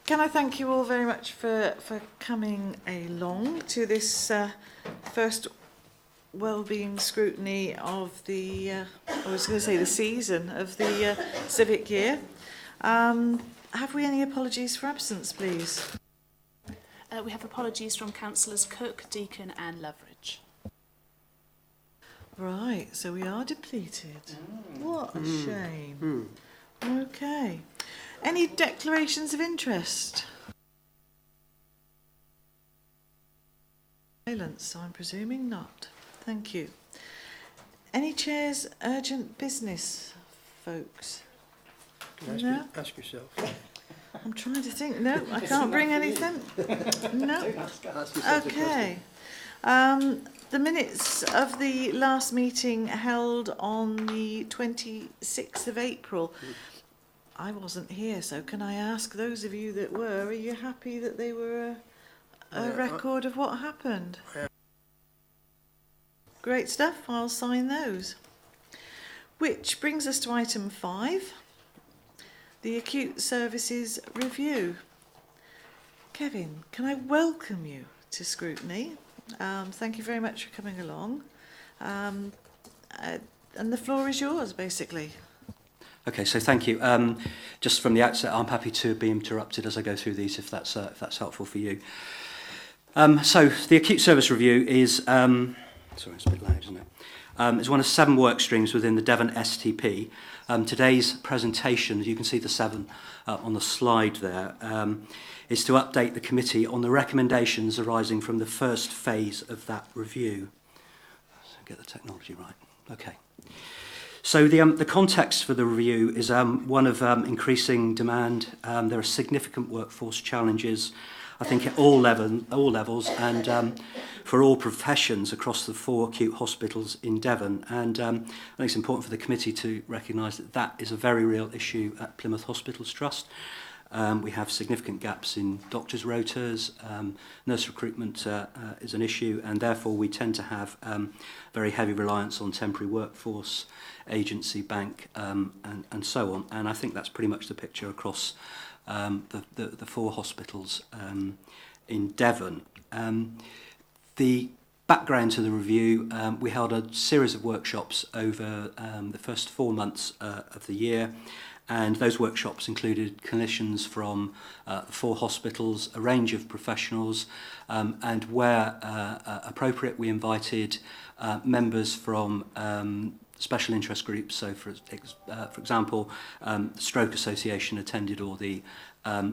Can I thank you all very much for coming along to this first Wellbeing Scrutiny of the, I was going to say the season of the civic year. Have we any apologies for absence, please? We have apologies from Councillors Cook, Deacon and Loveridge. Right, so we are depleted. What a shame. Okay. Any declarations of interest? Silence, I'm presuming not. Thank you. Any chair's urgent business, folks? No? Ask yourself. I'm trying to think. No, I can't bring anything. No. Okay. The minutes of the last meeting held on the 26th of April. I wasn't here, so can I ask those of you that were, are you happy that they were a record of what happened? Great stuff, I'll sign those. Which brings us to item 5, the Acute Services Review. Kevin, can I welcome you to Scrutiny? Thank you very much for coming along. And the floor is yours, basically. Okay, so thank you. Just from the outset, I'm happy to be interrupted as I go through these, if that's helpful for you. So the Acute Service Review is, sorry, it's a bit loud, isn't it? It's one of 7 work streams within the Devon STP. Today's presentation, you can see the 7 on the slide there, is to update the committee on the recommendations arising from the first phase of that review. So get the technology right. Okay. So the context for the review is one of increasing demand. There are significant workforce challenges, I think, at all levels and for all professions across the 4 acute hospitals in Devon. And I think it's important for the committee to recognise that that is a very real issue at Plymouth Hospitals Trust. We have significant gaps in doctors' rotas, nurse recruitment is an issue, and therefore we tend to have very heavy reliance on temporary workforce, agency, bank, and so on. And I think that's pretty much the picture across the 4 hospitals in Devon. The background to the review, we held a series of workshops over the first 4 months of the year. And those workshops included clinicians from 4 hospitals, a range of professionals, and where appropriate, we invited members from special interest groups. So, for example, the Stroke Association attended all the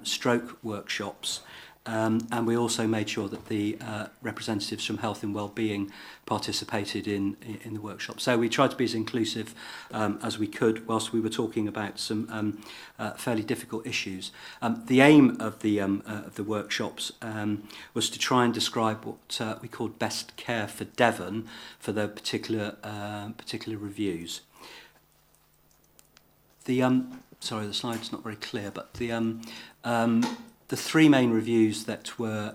stroke workshops. And we also made sure that the representatives from Health and Wellbeing participated in the workshop. So we tried to be as inclusive as we could whilst we were talking about some fairly difficult issues. The aim of the workshops was to try and describe what we called best care for Devon for the particular reviews. Sorry, the slide's not very clear, but the 3 main reviews that were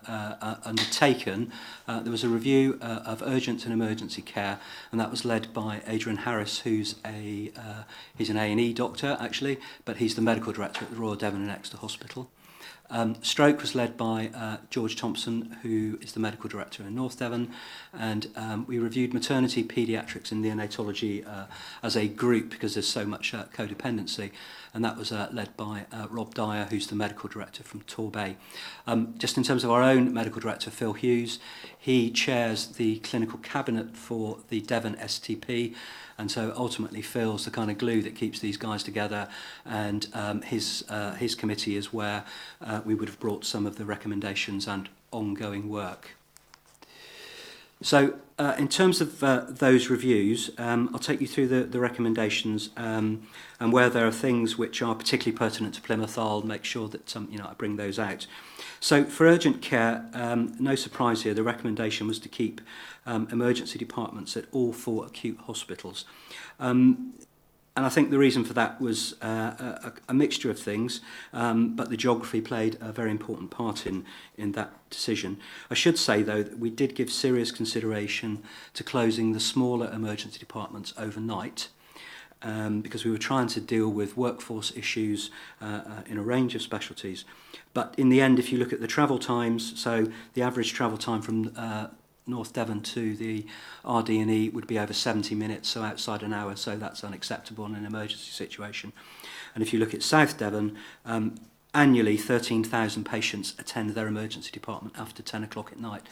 undertaken, there was a review of urgent and emergency care, and that was led by Adrian Harris, who's he's an A&E doctor actually, but he's the medical director at the Royal Devon and Exeter Hospital. Stroke was led by George Thompson, who is the medical director in North Devon, and we reviewed maternity, paediatrics and neonatology as a group because there's so much codependency, and that was led by Rob Dyer, who's the medical director from Torbay. Just in terms of our own medical director, Phil Hughes, he chairs the clinical cabinet for the Devon STP, and so ultimately Phil's the kind of glue that keeps these guys together, and his committee is where we would have brought some of the recommendations and ongoing work. So in terms of those reviews, I'll take you through the recommendations, and where there are things which are particularly pertinent to Plymouth, I'll make sure that I bring those out. So for urgent care, no surprise here, the recommendation was to keep emergency departments at all 4 acute hospitals. And I think the reason for that was a mixture of things, but the geography played a very important part in that decision. I should say, though, that we did give serious consideration to closing the smaller emergency departments overnight. because we were trying to deal with workforce issues in a range of specialties. But in the end, if you look at the travel times, so the average travel time from North Devon to the RD&E would be over 70 minutes, so outside an hour, so that's unacceptable in an emergency situation. And if you look at South Devon, annually 13,000 patients attend their emergency department after 10 o'clock at night.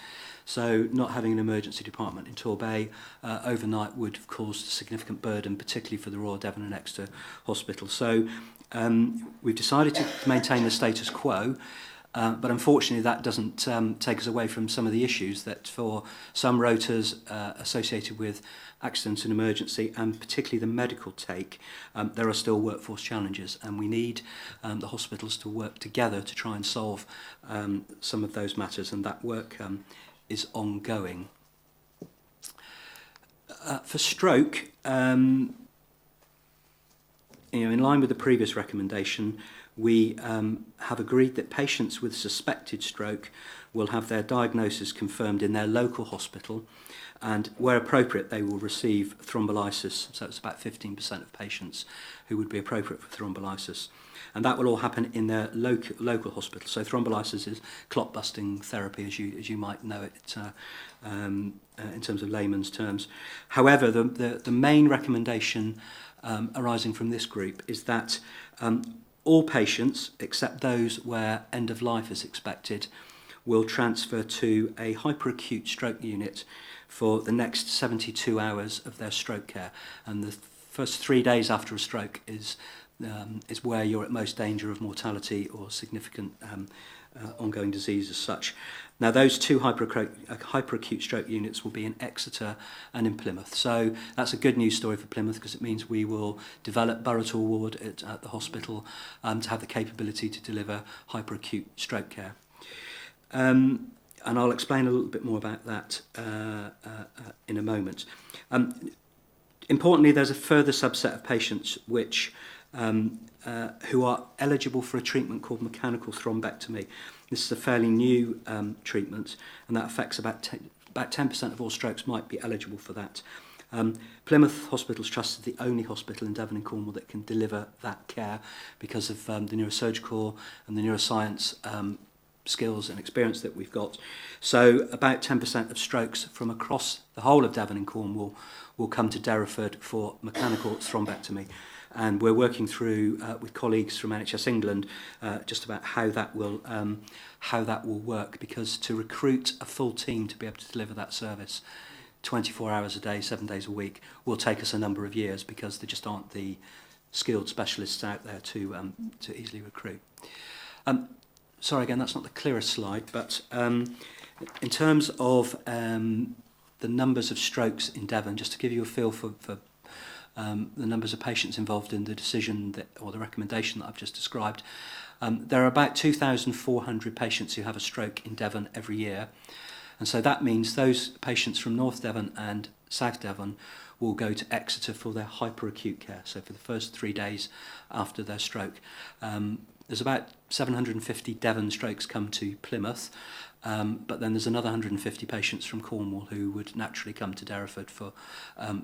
So not having an emergency department in Torbay overnight would have caused a significant burden, particularly for the Royal Devon and Exeter Hospital. So we've decided to maintain the status quo, but unfortunately that doesn't take us away from some of the issues that for some rotas associated with accidents and emergency, and particularly the medical take, there are still workforce challenges, and we need the hospitals to work together to try and solve some of those matters, and that work is ongoing. For stroke, in line with the previous recommendation, we have agreed that patients with suspected stroke will have their diagnosis confirmed in their local hospital, and where appropriate they will receive thrombolysis, so it's about 15% of patients who would be appropriate for thrombolysis. And that will all happen in their local hospital. So thrombolysis is clot-busting therapy, as you might know it in terms of layman's terms. However, the main recommendation arising from this group is that all patients, except those where end of life is expected, will transfer to a hyperacute stroke unit for the next 72 hours of their stroke care. And the first 3 days after a stroke is where you're at most danger of mortality or significant ongoing disease as such. Now, those two hyperacute stroke units will be in Exeter and in Plymouth. So that's a good news story for Plymouth, because it means we will develop Burrator Ward at the hospital to have the capability to deliver hyperacute stroke care. And I'll explain a little bit more about that in a moment. Importantly, there's a further subset of patients who are eligible for a treatment called mechanical thrombectomy. This is a fairly new treatment, and that affects about 10% of all strokes might be eligible for that. Plymouth Hospitals Trust is the only hospital in Devon and Cornwall that can deliver that care because of the neurosurgical and the neuroscience skills and experience that we've got. So about 10% of strokes from across the whole of Devon and Cornwall will come to Derriford for mechanical thrombectomy. And we're working through with colleagues from NHS England just about how that will work, because to recruit a full team to be able to deliver that service 24 hours a day, 7 days a week, will take us a number of years, because there just aren't the skilled specialists out there to easily recruit. Sorry, again, that's not the clearest slide, but in terms of the numbers of strokes in Devon, just to give you a feel for the numbers of patients involved in the decision or the recommendation that I've just described, there are about 2,400 patients who have a stroke in Devon every year. And so that means those patients from North Devon and South Devon will go to Exeter for their hyperacute care, so for the first 3 days after their stroke. There's about 750 Devon strokes come to Plymouth, but then there's another 150 patients from Cornwall who would naturally come to Derriford for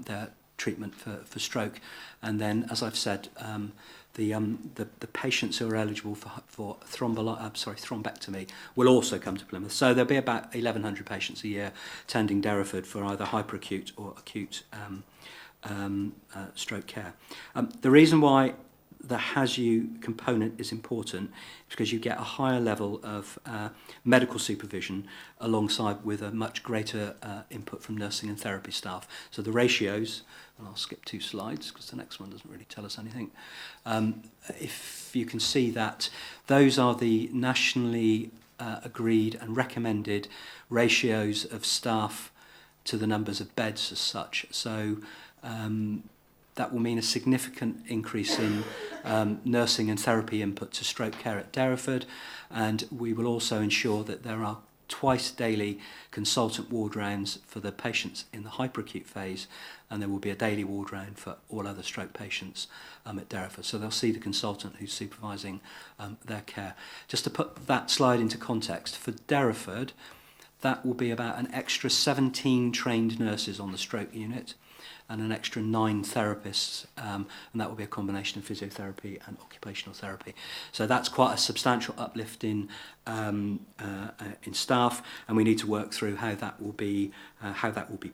their treatment for stroke. And then, as I've said, the patients who are eligible for thrombectomy will also come to Plymouth. So there'll be about 1,100 patients a year attending Derriford for either hyperacute or acute stroke care. The reason why the HASU component is important because you get a higher level of medical supervision alongside with a much greater input from nursing and therapy staff. So the ratios, and I'll skip 2 slides because the next one doesn't really tell us anything. If you can see that, those are the nationally agreed and recommended ratios of staff to the numbers of beds as such. So that will mean a significant increase in nursing and therapy input to stroke care at Derriford, and we will also ensure that there are twice daily consultant ward rounds for the patients in the hyperacute phase, and there will be a daily ward round for all other stroke patients at Derriford. So they'll see the consultant who's supervising their care. Just to put that slide into context, for Derriford, that will be about an extra 17 trained nurses on the stroke unit. and an extra 9 therapists, and that will be a combination of physiotherapy and occupational therapy. So that's quite a substantial uplift in staff, and we need to work through how that will be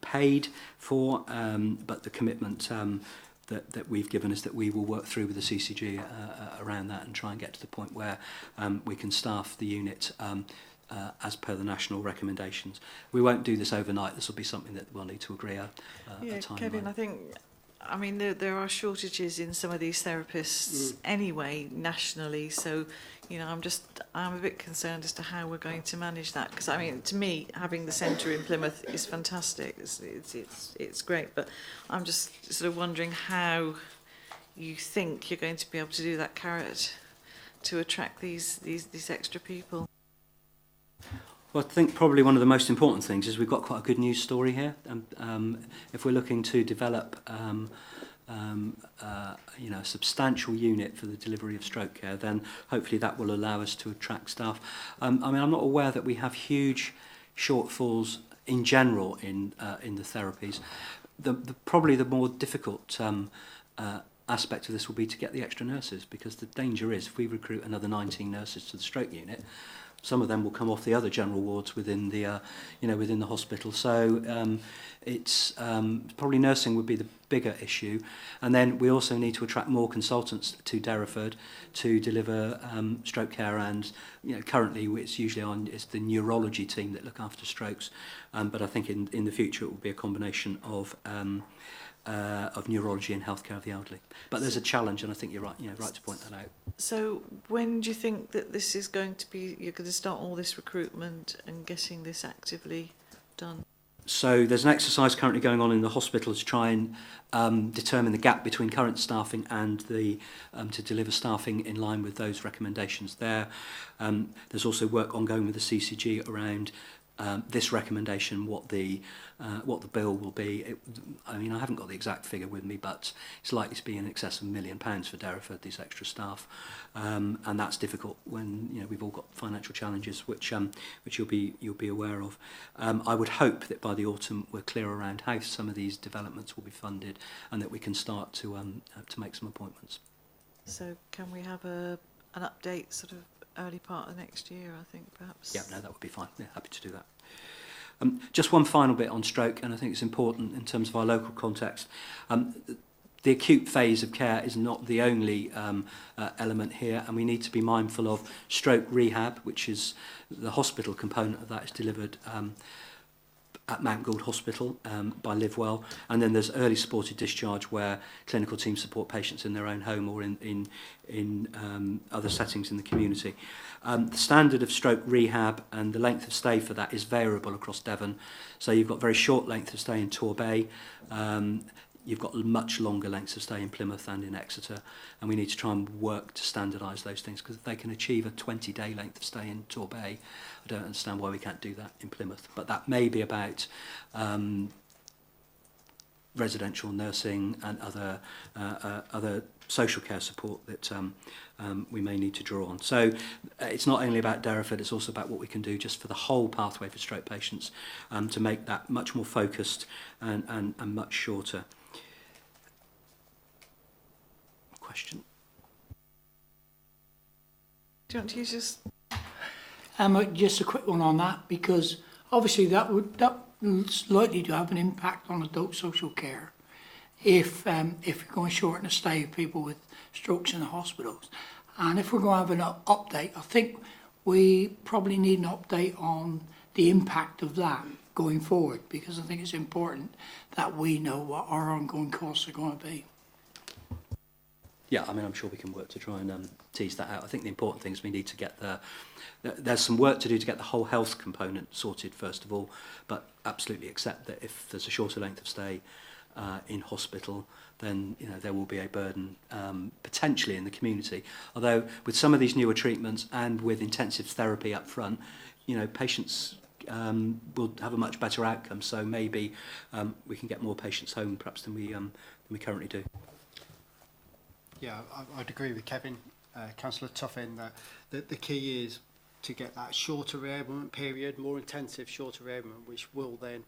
paid for. But the commitment that we've given is that we will work through with the CCG around that and try and get to the point where we can staff the unit as per the national recommendations. We won't do this overnight. This will be something that we'll need to agree a timeline. Kevin, I mean, there are shortages in some of these therapists anyway, nationally. So, you know, I'm a bit concerned as to how we're going to manage that. Because, I mean, to me, having the centre in Plymouth is fantastic. It's great. But I'm just sort of wondering how you think you're going to be able to do that carrot to attract these extra people. Well, I think probably one of the most important things is we've got quite a good news story here. If we're looking to develop a substantial unit for the delivery of stroke care, then hopefully that will allow us to attract staff. I mean, I'm not aware that we have huge shortfalls in general in the therapies. Probably the more difficult aspect of this will be to get the extra nurses, because the danger is if we recruit another 19 nurses to the stroke unit, some of them will come off the other general wards within the within the hospital. So it's probably nursing would be the bigger issue, and then we also need to attract more consultants to Derriford to deliver stroke care. And currently it's usually it's the neurology team that look after strokes, but I think in the future it will be a combination of neurology and healthcare of the elderly. But there's a challenge, and I think you're right to point that out. So when do you think that this is going to be, you're going to start all this recruitment and getting this actively done? So there's an exercise currently going on in the hospital to try and determine the gap between current staffing and to deliver staffing in line with those recommendations there. There's also work ongoing with the CCG around this recommendation, what the bill will be. I mean, I haven't got the exact figure with me, but it's likely to be in excess of £1 million for Derriford, these extra staff, and that's difficult when we've all got financial challenges, which you'll be aware of. I would hope that by the autumn we're clear around how some of these developments will be funded, and that we can start to make some appointments. So can we have an update sort of early part of next year, I think, perhaps? Yeah, no, that would be fine. Yeah, happy to do that. Just one final bit on stroke, and I think it's important in terms of our local context. The acute phase of care is not the only element here, and we need to be mindful of stroke rehab, which is the hospital component of that is delivered at Mount Gould Hospital by Livewell, and then there's early supported discharge where clinical teams support patients in their own home or in other settings in the community. The standard of stroke rehab and the length of stay for that is variable across Devon. So you've got very short length of stay in Torbay, you've got much longer lengths of stay in Plymouth and in Exeter, and we need to try and work to standardise those things, because if they can achieve a 20-day length of stay in Torbay, I don't understand why we can't do that in Plymouth. But that may be about residential nursing and other social care support that we may need to draw on. So it's not only about Derriford, it's also about what we can do just for the whole pathway for stroke patients to make that much more focused and much shorter. Question? Do you want to use just... Just a quick one on that, because obviously that's likely to have an impact on adult social care if you're going to shorten the stay of people with strokes in the hospitals. And if we're going to have an update, I think we probably need an update on the impact of that going forward, because I think it's important that we know what our ongoing costs are going to be. Yeah, I mean, I'm sure we can work to try and tease that out. I think the important thing is we need to get there's some work to do to get the whole health component sorted first of all, but absolutely accept that if there's a shorter length of stay in hospital, then there will be a burden potentially in the community. Although with some of these newer treatments and with intensive therapy up front, patients will have a much better outcome. So maybe we can get more patients home perhaps than we currently do. Yeah, I'd agree with Kevin, Councillor Tuffin, that the key is to get that shorter rearmament period, more intensive shorter rearmament, which will then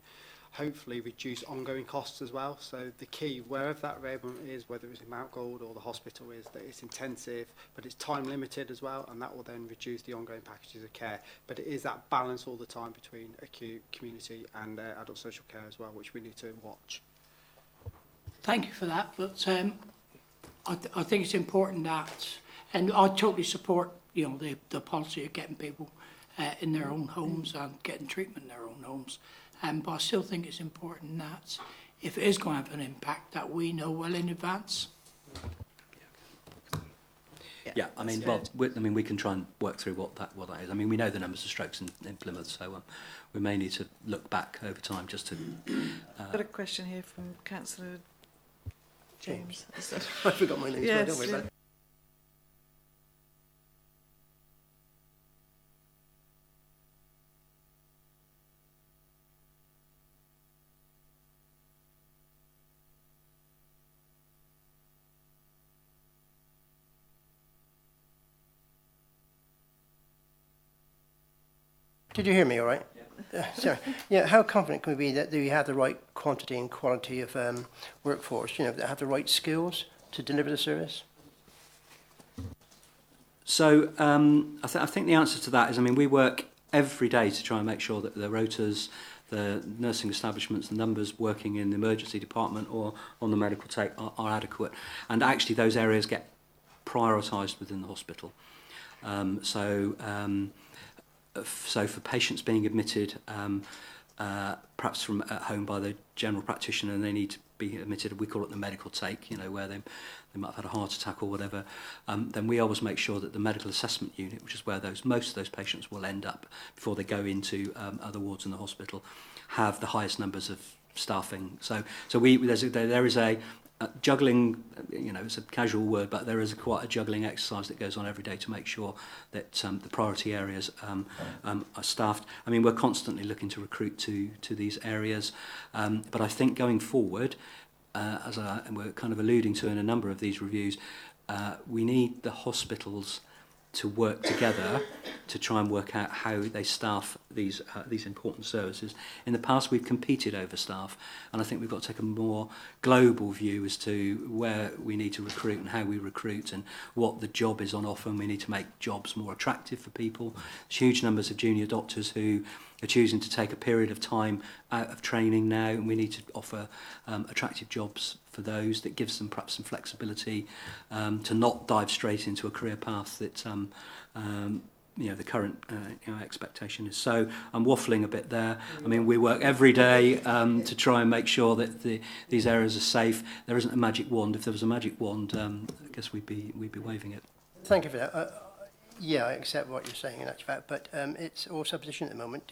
hopefully reduce ongoing costs as well. So the key, wherever that arrangement is, whether it's in Mount Gold or the hospital, is that it's intensive, but it's time limited as well, and that will then reduce the ongoing packages of care. But it is that balance all the time between acute, community and adult social care as well, which we need to watch. Thank you for that, but I think it's important that, and I totally support, you know, the policy of getting people in their own homes and getting treatment in their own homes. But I still think it's important that if it is going to have an impact, that we know well in advance. Yeah, I mean, we can try and work through what that is. I mean, we know the numbers of strokes in Plymouth, so we may need to look back over time just to. Got a question here from Councillor James. I forgot my name. Yes, so don't worry about it. Did you hear me all right? Sorry. Yeah, how confident can we be that we have the right quantity and quality of workforce, you know, that have the right skills to deliver the service? So I think the answer to that is, I mean, we work every day to try and make sure that the rotas, the nursing establishments, the numbers working in the emergency department or on the medical take are adequate. And actually those areas get prioritised within the hospital. So for patients being admitted, perhaps from at home by the general practitioner, and they need to be admitted, we call it the medical take, you know, where they might have had a heart attack or whatever, then we always make sure that the medical assessment unit, which is where most of those patients will end up before they go into other wards in the hospital, have the highest numbers of staffing. So there is a juggling, you know, it's a casual word, but there is quite a juggling exercise that goes on every day to make sure that the priority areas are staffed. I mean, we're constantly looking to recruit to these areas, but I think going forward, and we're kind of alluding to in a number of these reviews, we need the hospitals to work together to try and work out how they staff these important services. In the past, we've competed over staff, and I think we've got to take a more global view as to where we need to recruit and how we recruit and what the job is on offer, and we need to make jobs more attractive for people. There's huge numbers of junior doctors who are choosing to take a period of time out of training now, and we need to offer attractive jobs for those that gives them perhaps some flexibility to not dive straight into a career path that you know, the current expectation is. So I'm waffling a bit there. I mean, we work every day to try and make sure that these areas are safe. There isn't a magic wand. If there was a magic wand, I guess we'd be waving it. Thank you for that. Yeah, I accept what you're saying in actual fact, but it's all supposition at the moment.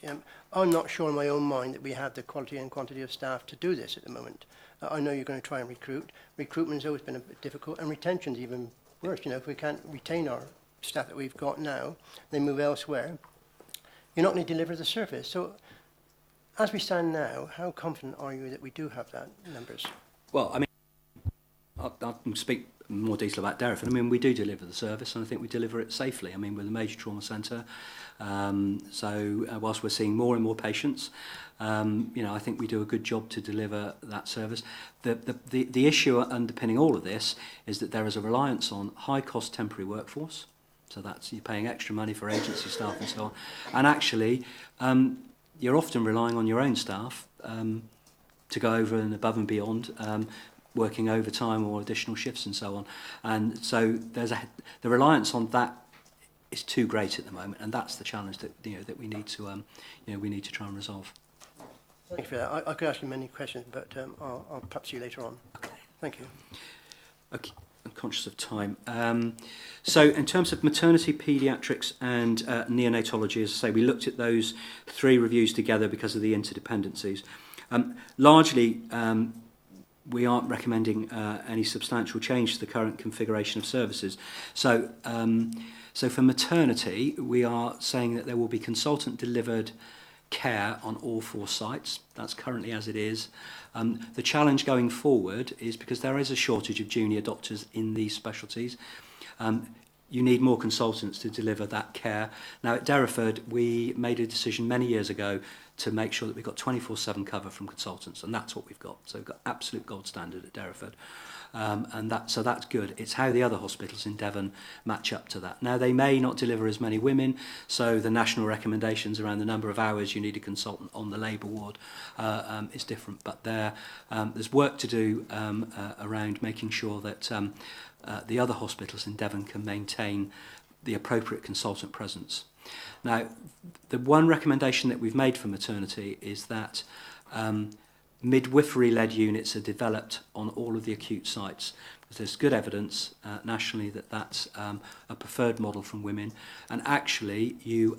I'm not sure in my own mind that we have the quality and quantity of staff to do this at the moment. I know you're going to try and recruit. Recruitment has always been a bit difficult, and retention's even worse. You know, if we can't retain our staff that we've got now, they move elsewhere, you're not going to deliver the service. So, as we stand now, how confident are you that we do have that numbers? Well, I mean, I'll speak in more detail about Derriford. I mean, we do deliver the service, and I think we deliver it safely. I mean, we're the major trauma centre, so whilst we're seeing more and more patients, you know, I think we do a good job to deliver that service. The issue underpinning all of this is that there is a reliance on high-cost temporary workforce. So that's, you're paying extra money for agency staff and so on. And actually, you're often relying on your own staff to go over and above and beyond, working overtime or additional shifts and so on. And so the reliance on that is too great at the moment, and that's the challenge that that we need to we need to try and resolve. Thank you for that. I could ask you many questions, but I'll perhaps see you later on. Okay. Thank you. Okay. I'm conscious of time. So in terms of maternity, paediatrics and neonatology, as I say, we looked at those three reviews together because of the interdependencies. Largely, we aren't recommending any substantial change to the current configuration of services. So, so for maternity, we are saying that there will be consultant-delivered care on all 4 sites. That's currently as it is. The challenge going forward is because there is a shortage of junior doctors in these specialties. you need more consultants to deliver that care. Now at Derriford, we made a decision many years ago to make sure that we've got 24/7 cover from consultants, and that's what we've got. So we've got absolute gold standard at Derriford. So that's good. It's how the other hospitals in Devon match up to that. Now, they may not deliver as many women, so the national recommendations around the number of hours you need a consultant on the labour ward is different. But there's work to do around making sure that the other hospitals in Devon can maintain the appropriate consultant presence. Now, the one recommendation that we've made for maternity is that midwifery-led units are developed on all of the acute sites, because there's good evidence nationally that that's a preferred model from women, and actually you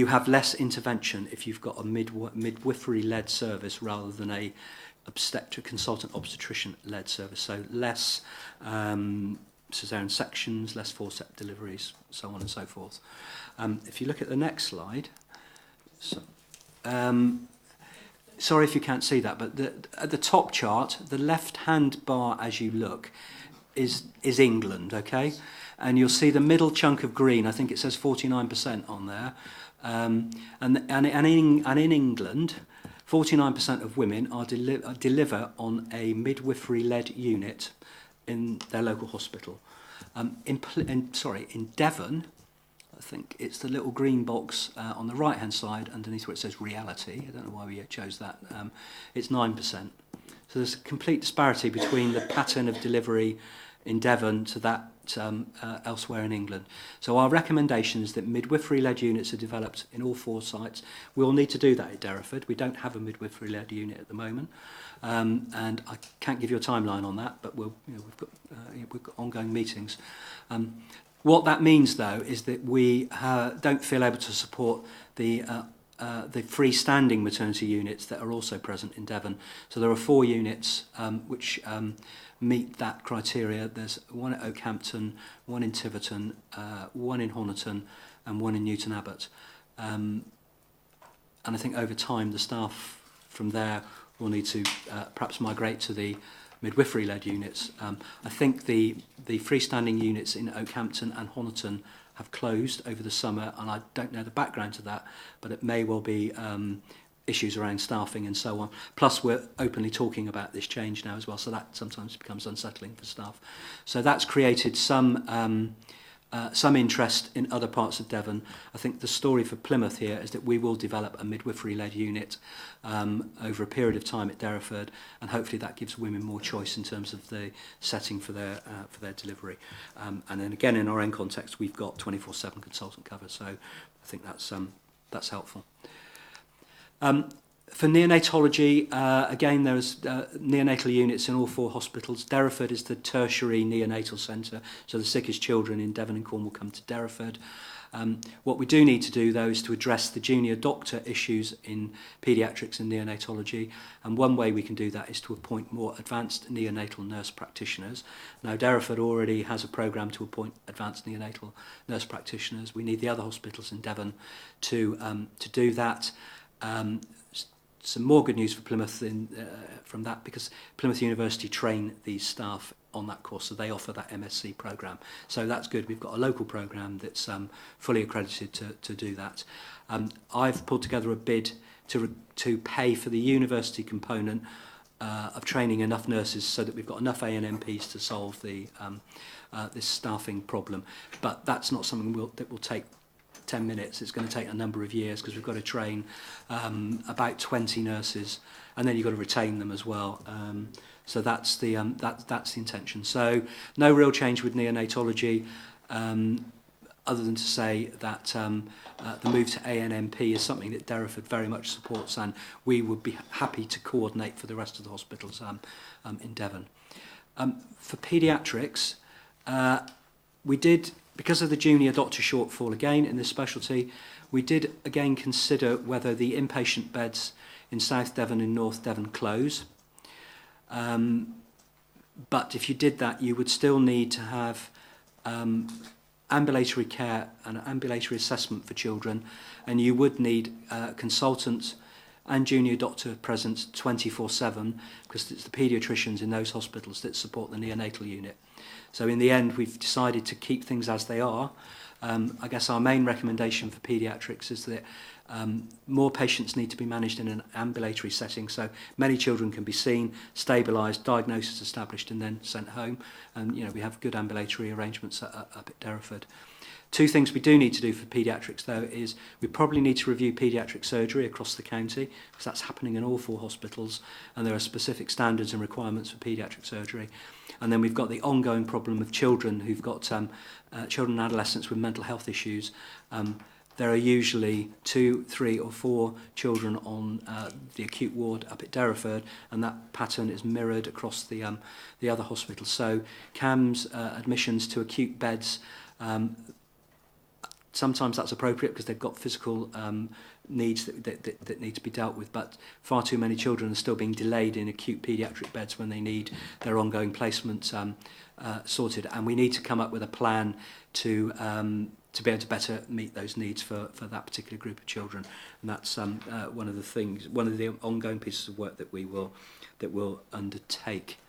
have less intervention if you've got a midwifery-led service rather than a consultant obstetrician-led service. So less cesarean sections, less forceps deliveries, so on and so forth. If you look at the next slide, sorry if you can't see that, but at the top chart, the left-hand bar as you look is England, okay? And you'll see the middle chunk of green, I think it says 49% on there. And in England, 49% of women deliver on a midwifery-led unit in their local hospital. In Devon, I think it's the little green box on the right-hand side underneath where it says reality. I don't know why we chose that. It's 9%. So there's a complete disparity between the pattern of delivery in Devon to that elsewhere in England. So our recommendation is that midwifery-led units are developed in all 4 sites. We'll need to do that at Derriford. We don't have a midwifery-led unit at the moment. And I can't give you a timeline on that, but we've got ongoing meetings. What that means, though, is that we don't feel able to support the freestanding maternity units that are also present in Devon. So there are 4 units which meet that criteria. There's one at Oakhampton, one in Tiverton, one in Honiton, and one in Newton Abbot. And I think over time the staff from there will need to perhaps migrate to the midwifery-led units. I think the freestanding units in Oakhampton and Honiton have closed over the summer, and I don't know the background to that, but it may well be issues around staffing and so on. Plus, we're openly talking about this change now as well, so that sometimes becomes unsettling for staff. So that's created some interest in other parts of Devon. I think the story for Plymouth here is that we will develop a midwifery-led unit over a period of time at Derriford, and hopefully that gives women more choice in terms of the setting for their delivery. And then again, in our own context, we've got 24/7 consultant cover, so I think that's helpful. For neonatology, again, there's neonatal units in all 4 hospitals. Derriford is the tertiary neonatal centre, so the sickest children in Devon and Cornwall come to Derriford. What we do need to do, though, is to address the junior doctor issues in paediatrics and neonatology, and one way we can do that is to appoint more advanced neonatal nurse practitioners. Now, Derriford already has a programme to appoint advanced neonatal nurse practitioners. We need the other hospitals in Devon to do that. Some more good news for Plymouth from that, because Plymouth University train these staff on that course, so they offer that MSc programme. So that's good. We've got a local programme that's fully accredited to do that. I've pulled together a bid to pay for the university component of training enough nurses so that we've got enough ANMPs to solve this staffing problem. But that's not something that will take 10 minutes. It's going to take a number of years, because we've got to train about 20 nurses, and then you've got to retain them as well. So that's the intention. So no real change with neonatology, other than to say that the move to ANMP is something that Derriford very much supports, and we would be happy to coordinate for the rest of the hospitals in Devon. For paediatrics, we did, because of the junior doctor shortfall again in this specialty, we did again consider whether the inpatient beds in South Devon and North Devon close. But if you did that, you would still need to have ambulatory care and ambulatory assessment for children, and you would need consultants and junior doctor presence 24/7, because it's the paediatricians in those hospitals that support the neonatal unit. So in the end, we've decided to keep things as they are. I guess our main recommendation for paediatrics is that more patients need to be managed in an ambulatory setting, so many children can be seen, stabilised, diagnosis established and then sent home. And we have good ambulatory arrangements up at Derriford. Two things we do need to do for paediatrics though is we probably need to review paediatric surgery across the county, because that's happening in all 4 hospitals and there are specific standards and requirements for paediatric surgery. And then we've got the ongoing problem of children who've got children and adolescents with mental health issues. There are usually 2, 3 or 4 children on the acute ward up at Derriford, and that pattern is mirrored across the other hospitals. So CAMS admissions to acute beds, sometimes that's appropriate because they've got physical needs that need to be dealt with, but far too many children are still being delayed in acute paediatric beds when they need their ongoing placement sorted, and we need to come up with a plan to be able to better meet those needs for that particular group of children. And that's one of the ongoing pieces of work that we'll undertake.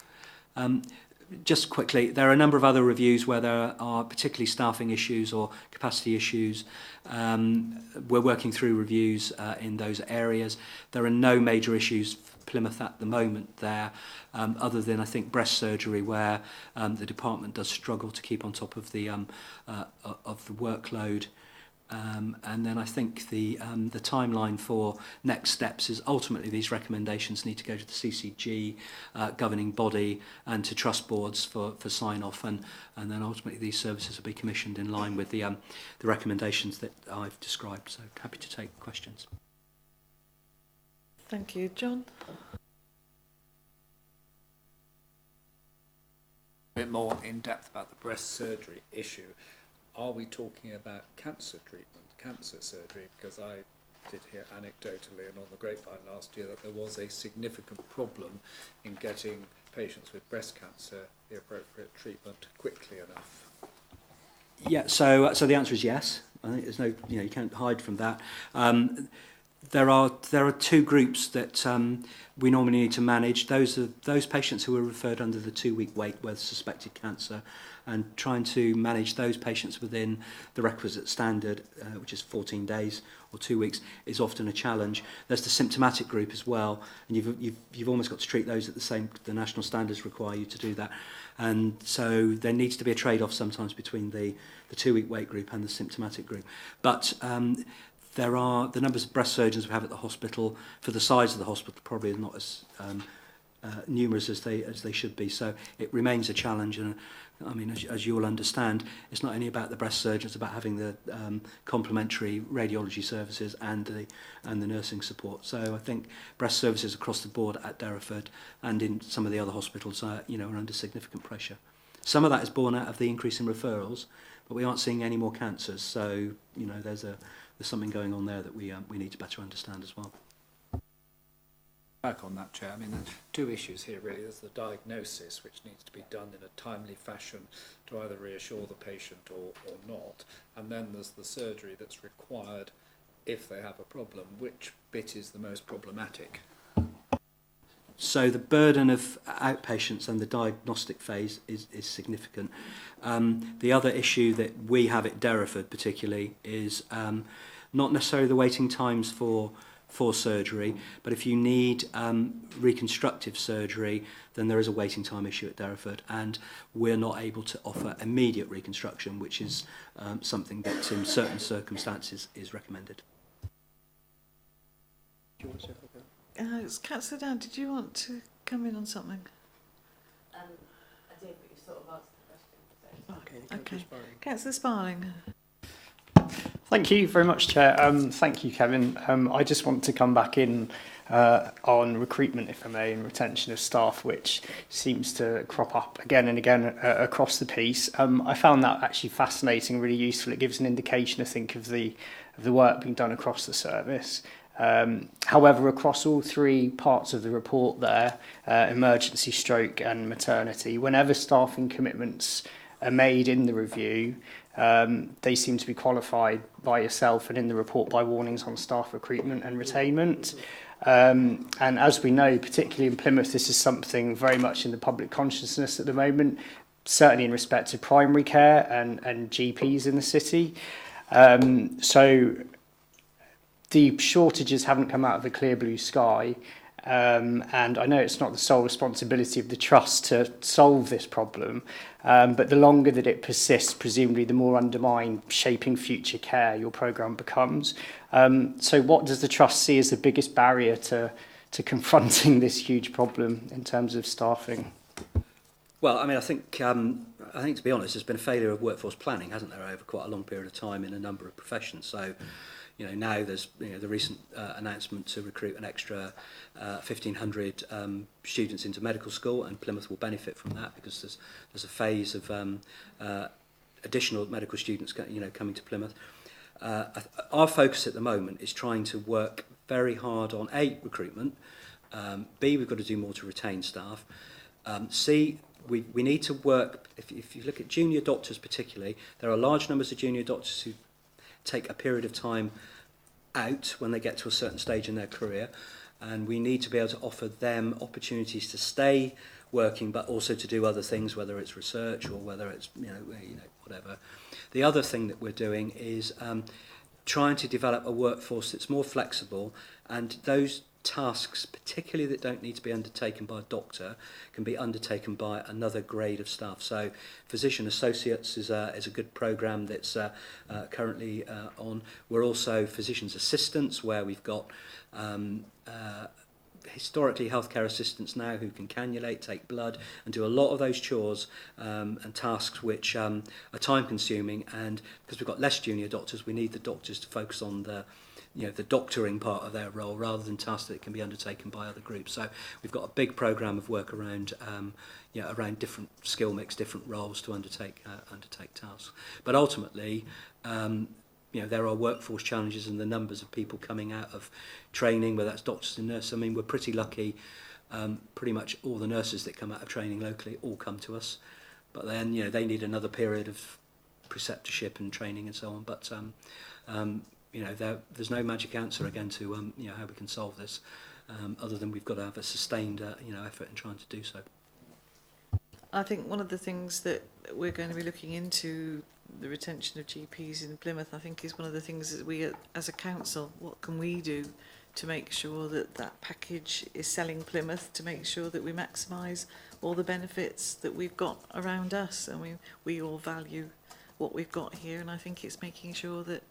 Just quickly, there are a number of other reviews where there are particularly staffing issues or capacity issues. We're working through reviews in those areas. There are no major issues for Plymouth at the moment there, other than I think breast surgery, where the department does struggle to keep on top of the workload. And then I think the timeline for next steps is ultimately these recommendations need to go to the CCG governing body and to trust boards for sign-off, and then ultimately these services will be commissioned in line with the recommendations that I've described. So happy to take questions. Thank you. John? A bit more in depth about the breast surgery issue. Are we talking about cancer treatment, cancer surgery? Because I did hear anecdotally and on the grapevine last year that there was a significant problem in getting patients with breast cancer the appropriate treatment quickly enough. Yeah, so the answer is yes. I think there's no, you can't hide from that. There are 2 groups that we normally need to manage. Those are those patients who are referred under the 2-week wait with suspected cancer, and trying to manage those patients within the requisite standard, which is 14 days or 2 weeks, is often a challenge. There's the symptomatic group as well, and you've almost got to treat those at the national standards require you to do that. And so there needs to be a trade-off sometimes between the 2-week wait group and the symptomatic group. But there are the numbers of breast surgeons we have at the hospital, for the size of the hospital, probably not as numerous as they should be. So it remains a challenge, and I mean, as you all understand, it's not only about the breast surgeons, it's about having the complementary radiology services and the nursing support. So I think breast services across the board at Derriford and in some of the other hospitals are under significant pressure. Some of that is born out of the increase in referrals, but we aren't seeing any more cancers. So there's something going on there that we need to better understand as well. Back on that, Chair, I mean, there's 2 issues here really. There's the diagnosis, which needs to be done in a timely fashion to either reassure the patient or not, and then there's the surgery that's required if they have a problem. Which bit is the most problematic? So the burden of outpatients and the diagnostic phase is significant. The other issue that we have at Derriford particularly is not necessarily the waiting times for surgery, but if you need reconstructive surgery, then there is a waiting time issue at Derriford, and we're not able to offer immediate reconstruction, which is something that in certain circumstances is recommended. Councillor Dan, did you want to come in on something? I did, but you sort of asked the question. Okay. Councillor Sparling. Thank you very much, Chair. Thank you, Kevin. I just want to come back in on recruitment, if I may, and retention of staff, which seems to crop up again and again across the piece. I found that actually fascinating, really useful. It gives an indication, I think, of the work being done across the service. However, across all 3 parts of the report there, emergency, stroke and maternity, whenever staffing commitments are made in the review, they seem to be qualified by yourself and in the report by warnings on staff recruitment and retainment. And as we know, particularly in Plymouth, this is something very much in the public consciousness at the moment. certainly in respect to primary care and GPs in the city. So the shortages haven't come out of a clear blue sky. And I know it's not the sole responsibility of the trust to solve this problem, but the longer that it persists, presumably the more undermined shaping future care your programme becomes. So what does the trust see as the biggest barrier to confronting this huge problem in terms of staffing? Well, I mean, I think to be honest, there's been a failure of workforce planning, hasn't there, over quite a long period of time in a number of professions. So, you know, now there's the recent announcement to recruit an extra 1,500 students into medical school, and Plymouth will benefit from that because there's a phase of additional medical students coming to Plymouth. Our focus at the moment is trying to work very hard on A, recruitment, B, we've got to do more to retain staff, C, we need to work, if you look at junior doctors particularly, there are large numbers of junior doctors who take a period of time out when they get to a certain stage in their career, and we need to be able to offer them opportunities to stay working but also to do other things, whether it's research or whether it's whatever. The other thing that we're doing is trying to develop a workforce that's more flexible, and those tasks, particularly that don't need to be undertaken by a doctor, can be undertaken by another grade of staff. So physician associates is a good programme that's currently on. We're also physician's assistants, where we've got historically healthcare assistants now who can cannulate, take blood, and do a lot of those chores and tasks which are time consuming, and because we've got less junior doctors, we need the doctors to focus on the doctoring part of their role rather than tasks that can be undertaken by other groups. So we've got a big programme of work around around different skill mix, different roles to undertake tasks. But ultimately, there are workforce challenges in the numbers of people coming out of training, whether that's doctors and nurses. I mean, we're pretty lucky. Pretty much all the nurses that come out of training locally all come to us, but then they need another period of preceptorship and training and so on. But there's no magic answer again to how we can solve this, other than we've got to have a sustained effort in trying to do so. I think one of the things that we're going to be looking into, the retention of GPs in Plymouth, I think is one of the things that we as a council, what can we do to make sure that that package is selling Plymouth, to make sure that we maximise all the benefits that we've got around us, and we all value what we've got here, and I think it's making sure that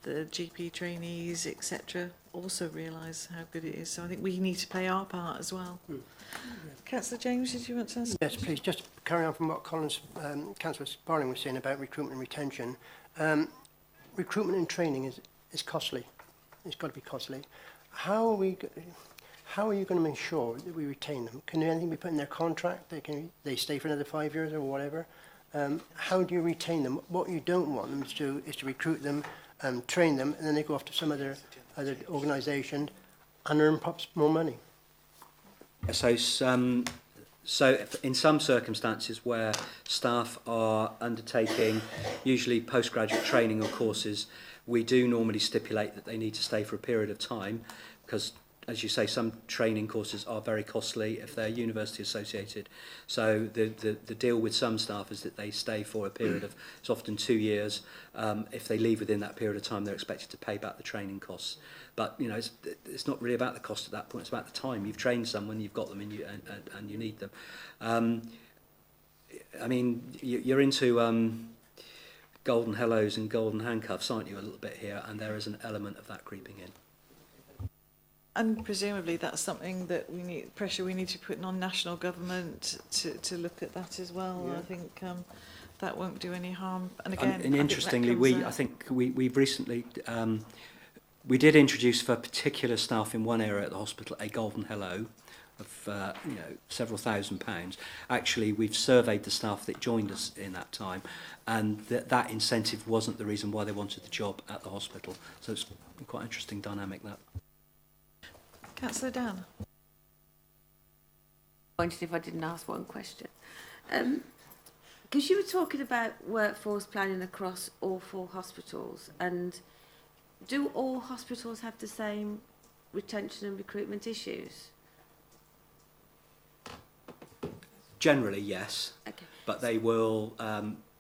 the GP trainees, etc., also realise how good it is. So I think we need to play our part as well. Councillor James, did you want to ask? Yes, please. Just carry on from what Councillor Sparling was saying about recruitment and retention. Recruitment and training is costly. It's got to be costly. How are you going to make sure that we retain them? Can anything be put in their contract? They stay for another 5 years or whatever? How do you retain them? What you don't want them to do is to recruit them, train them, and then they go off to some other organisation and earn perhaps more money. So in some circumstances where staff are undertaking usually postgraduate training or courses, we do normally stipulate that they need to stay for a period of time, because, as you say, some training courses are very costly if they're university associated. So the deal with some staff is that they stay for a period of, it's often 2 years. If they leave within that period of time, they're expected to pay back the training costs. But it's not really about the cost at that point. It's about the time. You've trained someone, you've got them, and you need them. I mean, you're into golden hellos and golden handcuffs, aren't you, a little bit here? And there is an element of that creeping in. And presumably that's something that we need to put on national government to look at that as well. Yeah. I think that won't do any harm. And again, and interestingly, we've recently we did introduce for particular staff in one area at the hospital a golden hello of several £1,000s. Actually, we've surveyed the staff that joined us in that time, and that incentive wasn't the reason why they wanted the job at the hospital. So it's quite an interesting dynamic, that. Councillor Dan. I wondered if I didn't ask one question. Because you were talking about workforce planning across all 4 hospitals, and do all hospitals have the same retention and recruitment issues? Generally, yes. Okay. but they will.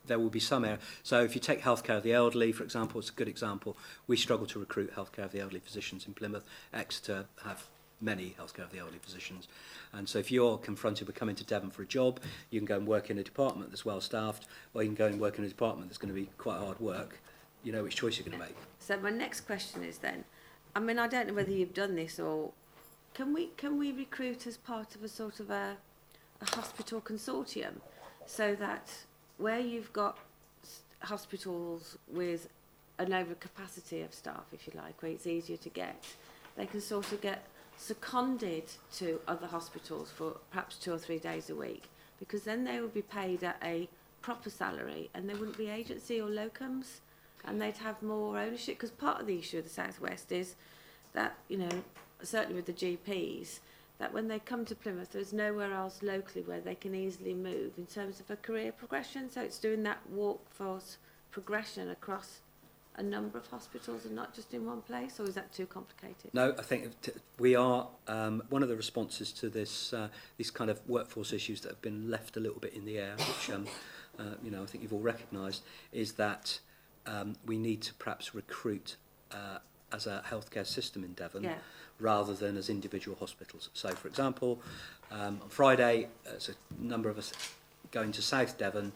There will be some area. So if you take healthcare of the elderly, for example, it's a good example. We struggle to recruit healthcare of the elderly physicians in Plymouth. Exeter have many healthcare of the elderly physicians. And so if you're confronted with coming to Devon for a job, you can go and work in a department that's well staffed, or you can go and work in a department that's going to be quite hard work. You know which choice you're going to make. So my next question is then, I mean, I don't know whether you've done this, or can we recruit as part of a sort of a hospital consortium, so that where you've got hospitals with an overcapacity of staff, if you like, where it's easier to get, they can sort of get seconded to other hospitals for perhaps 2 or 3 days a week, because then they would be paid at a proper salary and there wouldn't be agency or locums, and they'd have more ownership. Because part of the issue of the South West is that, you know, certainly with the GPs, that when they come to Plymouth, there's nowhere else locally where they can easily move in terms of a career progression. So it's doing that workforce progression across a number of hospitals and not just in one place, or is that too complicated? No, I think we are, one of the responses to this, these kind of workforce issues that have been left a little bit in the air, which you know, I think you've all recognised, is that we need to perhaps recruit as a healthcare system in Devon, Yeah. rather than as individual hospitals. So, for example, on Friday, there's a number of us going to South Devon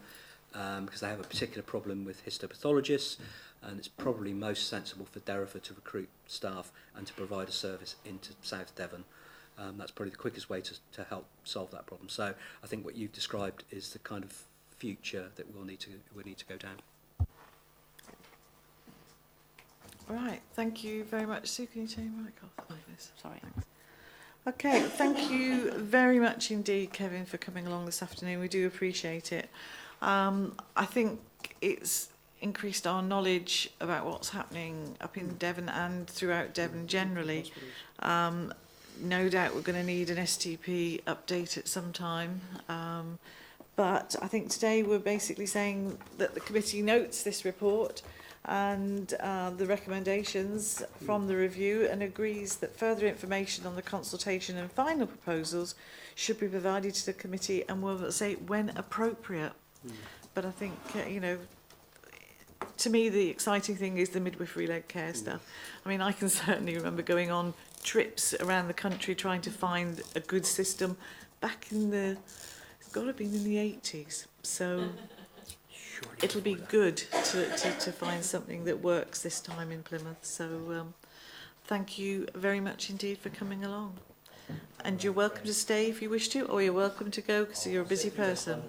because they have a particular problem with histopathologists, and it's probably most sensible for Derriford to recruit staff and to provide a service into South Devon. That's probably the quickest way to help solve that problem. So I think what you've described is the kind of future that we'll need to go down. Right, thank you very much. Sue, can you turn your mic off? Oh, yes. Sorry. Thanks. Okay, thank you very much indeed, Kevin, for coming along this afternoon. We do appreciate it. I think it's increased our knowledge about what's happening up in Devon and throughout Devon generally. No doubt we're going to need an STP update at some time. But I think today we're basically saying that the committee notes this report and the recommendations from the review, and agrees that further information on the consultation and final proposals should be provided to the committee, and will say when appropriate. But I think, you know, to me the exciting thing is the midwifery-led care stuff. I mean, I can certainly remember going on trips around the country trying to find a good system back in the, it's got to have been in the 80s. So it'll be good to find something that works this time in Plymouth. So thank you very much indeed for coming along. And you're welcome to stay if you wish to, or you're welcome to go because you're a busy person.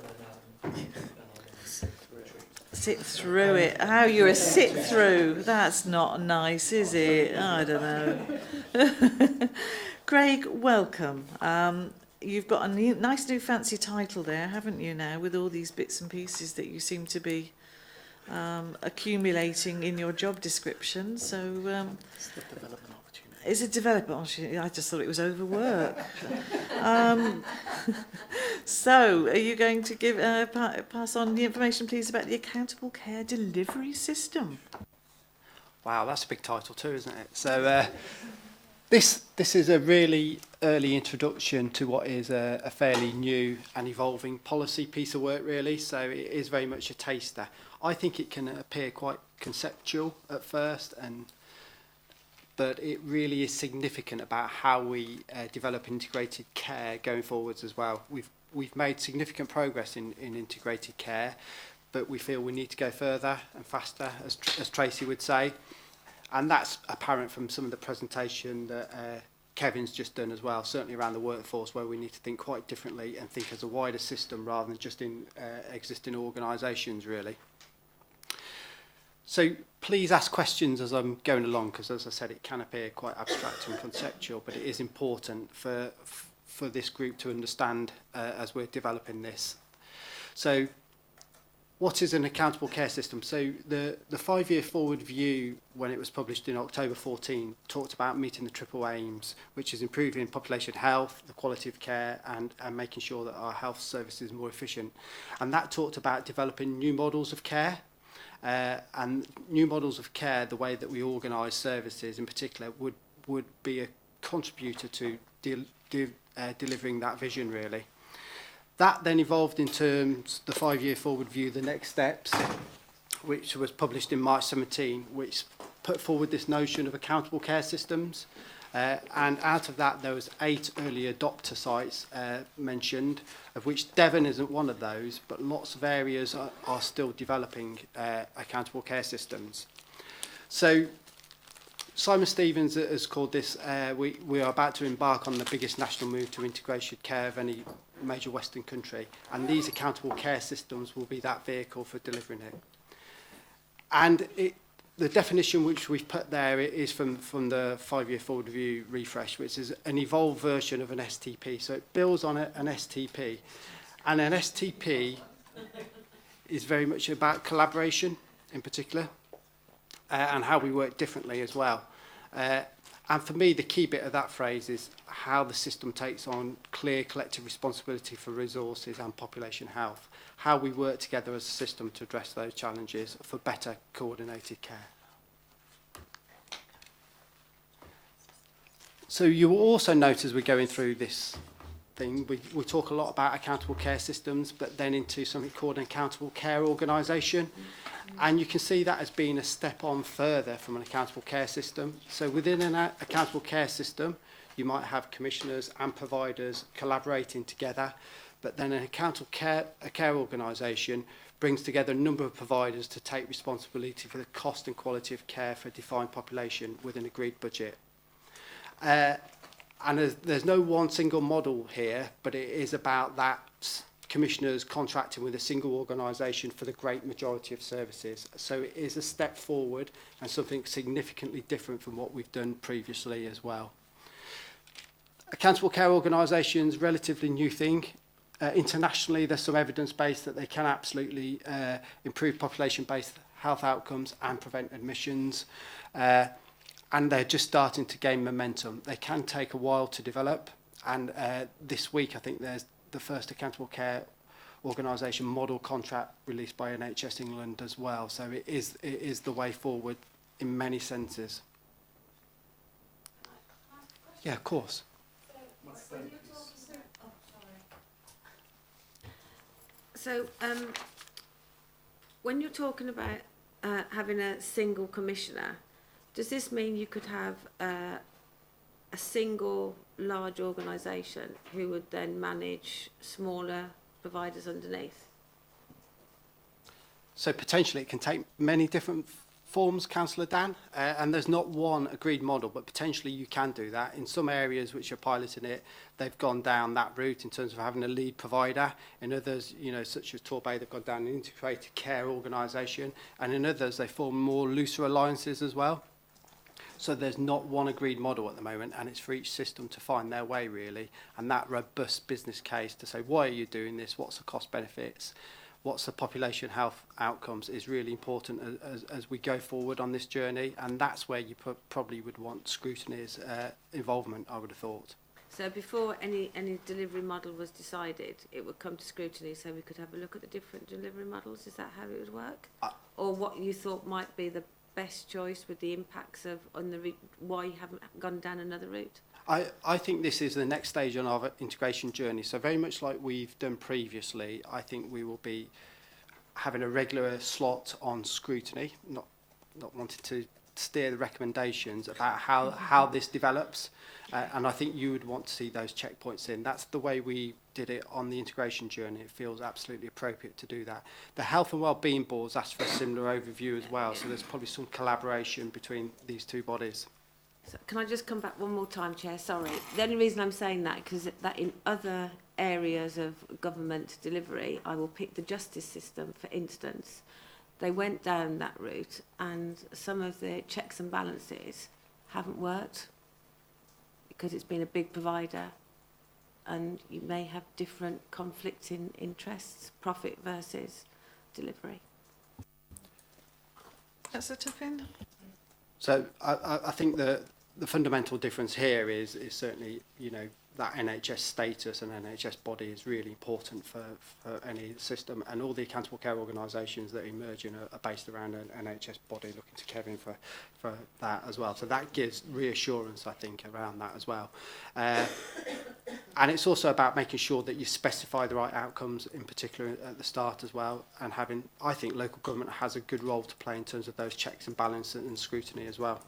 Sit through it. How you're a sit through? That's not nice, is it? I don't know. Craig, welcome. You've got a nice new fancy title there, haven't you now, with all these bits and pieces that you seem to be accumulating in your job description. So it's a development opportunity. I just thought it was overwork. So are you going to give pass on the information, please, about the accountable care delivery system? Wow, that's a big title too, isn't it? So this is a really early introduction to what is a fairly new and evolving policy piece of work, really. So it is very much a taster. I think it can appear quite conceptual at first, but it really is significant about how we develop integrated care going forwards as well. We've made significant progress in integrated care, but we feel we need to go further and faster, as Tracy would say. And that's apparent from some of the presentation that Kevin's just done as well, certainly around the workforce, where we need to think quite differently and think as a wider system rather than just in existing organisations, really. So please ask questions as I'm going along, because as I said, it can appear quite abstract and conceptual, but it is important for this group to understand as we're developing this. So what is an accountable care system? So the 5-year forward view, when it was published in October 14, talked about meeting the triple aims, which is improving population health, the quality of care, and making sure that our health service is more efficient. And that talked about developing new models of care. And new models of care, the way that we organise services in particular, would be a contributor to delivering that vision, really. That then evolved in terms the 5-year forward view, the next steps, which was published in March 17, which put forward this notion of accountable care systems. And out of that, there was 8 early adopter sites mentioned, of which Devon isn't one of those, but lots of areas are still developing accountable care systems. So Simon Stevens has called this, we are about to embark on the biggest national move to integrated care of any major Western country, and these accountable care systems will be that vehicle for delivering it. And the definition which we've put there is from the 5-year forward review refresh, which is an evolved version of an STP. So it builds on an STP. And an STP is very much about collaboration in particular, and how we work differently as well. And for me, the key bit of that phrase is how the system takes on clear collective responsibility for resources and population health, how we work together as a system to address those challenges for better coordinated care. So you will also note as we're going through this thing, we talk a lot about accountable care systems, but then into something called an accountable care organisation. And you can see that as being a step on further from an accountable care system. So within an accountable care system, you might have commissioners and providers collaborating together, but then an accountable care organisation brings together a number of providers to take responsibility for the cost and quality of care for a defined population with an agreed budget. And there's no one single model here, but it is about that commissioners contracting with a single organisation for the great majority of services. So it is a step forward and something significantly different from what we've done previously as well. Accountable care organisations, relatively new thing. Internationally, there's some evidence base that they can absolutely improve population-based health outcomes and prevent admissions. And they're just starting to gain momentum. They can take a while to develop. And this week, I think there's the first accountable care organisation model contract released by NHS England as well. So it is the way forward in many senses. Yeah, of course. So when you're talking about having a single commissioner, does this mean you could have a single large organisation who would then manage smaller providers underneath? So potentially it can take many different forms, Councillor Dan, and there's not one agreed model, but potentially you can do that. In some areas which are piloting it, they've gone down that route in terms of having a lead provider. In others, you know, such as Torbay, they've gone down an integrated care organisation, and in others they form more looser alliances as well. So there's not one agreed model at the moment, and it's for each system to find their way really, and that robust business case to say, why are you doing this, what's the cost benefits, what's the population health outcomes is really important as we go forward on this journey, and that's where you probably would want Scrutiny's involvement, I would have thought. So before any delivery model was decided, it would come to Scrutiny so we could have a look at the different delivery models. Is that how it would work? Or what you thought might be the best choice with the impacts of why you haven't gone down another route? I think this is the next stage on our integration journey. So very much like we've done previously, I think we will be having a regular slot on Scrutiny, not wanting to steer the recommendations about how this develops. And I think you would want to see those checkpoints in. That's the way we did it on the integration journey. It feels absolutely appropriate to do that. The Health and Wellbeing Boards asked for a similar overview as well, so there's probably some collaboration between these two bodies. So can I just come back one more time, Chair? Sorry. The only reason I'm saying that because that in other areas of government delivery, I will pick the justice system, for instance. They went down that route and some of the checks and balances haven't worked because it's been a big provider and you may have different conflicting interests, profit versus delivery. That's a tough in. So I think the fundamental difference here is certainly, you know, that NHS status and NHS body is really important for any system, and all the accountable care organisations that emerge in are based around an NHS body looking to care in for that as well. So that gives reassurance, I think, around that as well. And it's also about making sure that you specify the right outcomes, in particular at the start as well, and having, I think local government has a good role to play in terms of those checks and balances and scrutiny as well.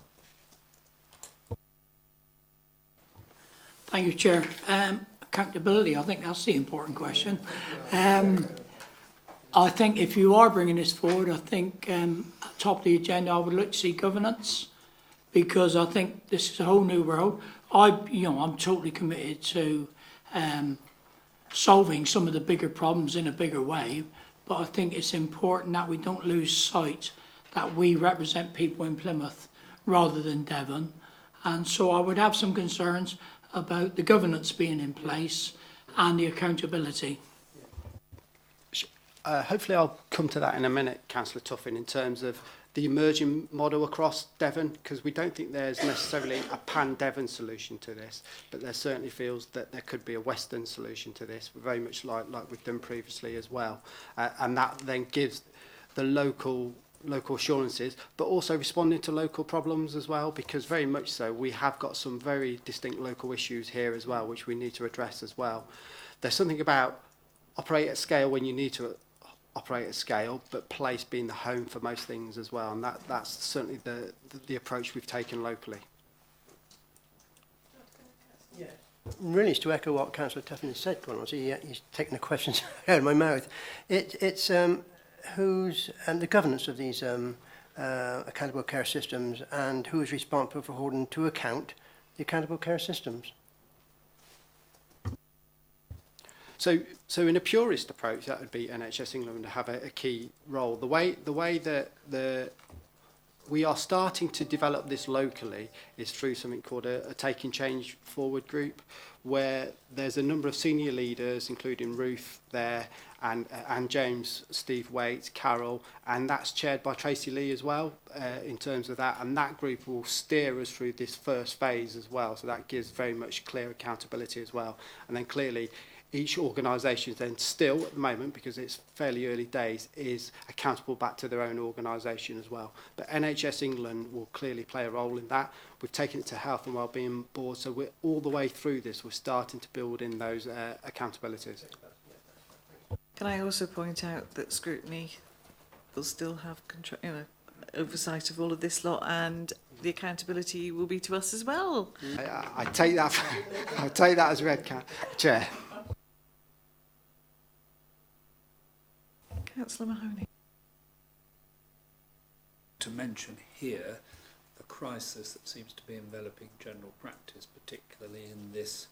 Thank you, Chair. Accountability, I think that's the important question. I think if you are bringing this forward, I think at the top of the agenda, I would like to see governance, because I think this is a whole new world. I'm totally committed to solving some of the bigger problems in a bigger way, but I think it's important that we don't lose sight that we represent people in Plymouth rather than Devon. And so I would have some concerns about the governance being in place and the accountability. Hopefully I'll come to that in a minute, Councillor Tuffin, in terms of the emerging model across Devon, because we don't think there's necessarily a pan-Devon solution to this, but there certainly feels that there could be a Western solution to this, very much like we've done previously as well. And that then gives the local assurances, but also responding to local problems as well, because very much so we have got some very distinct local issues here as well, which we need to address as well. There's something about operate at scale when you need to operate at scale, but place being the home for most things as well, and that's certainly the approach we've taken locally. Yeah. Really, is to echo what Councillor Tuffin has said, he's taken the questions out of my mouth. It's who's the governance of these accountable care systems, and who is responsible for holding to account the accountable care systems. So in a purist approach, that would be NHS England to have a key role. The way that we are starting to develop this locally is through something called a Taking Change Forward group, where there's a number of senior leaders, including Ruth there, and James, Steve Waite, Carol, and that's chaired by Tracy Lee as well, in terms of that, and that group will steer us through this first phase as well, so that gives very much clear accountability as well. And then clearly each organisation then still, at the moment, because it's fairly early days, is accountable back to their own organisation as well. But NHS England will clearly play a role in that. We've taken it to Health and Wellbeing Board, so we're all the way through this. We're starting to build in those accountabilities. Can I also point out that Scrutiny will still have oversight of all of this lot, and the accountability will be to us as well? I take that. I take that as read, Chair. Councillor Mahoney. To mention here the crisis that seems to be enveloping general practice, particularly in this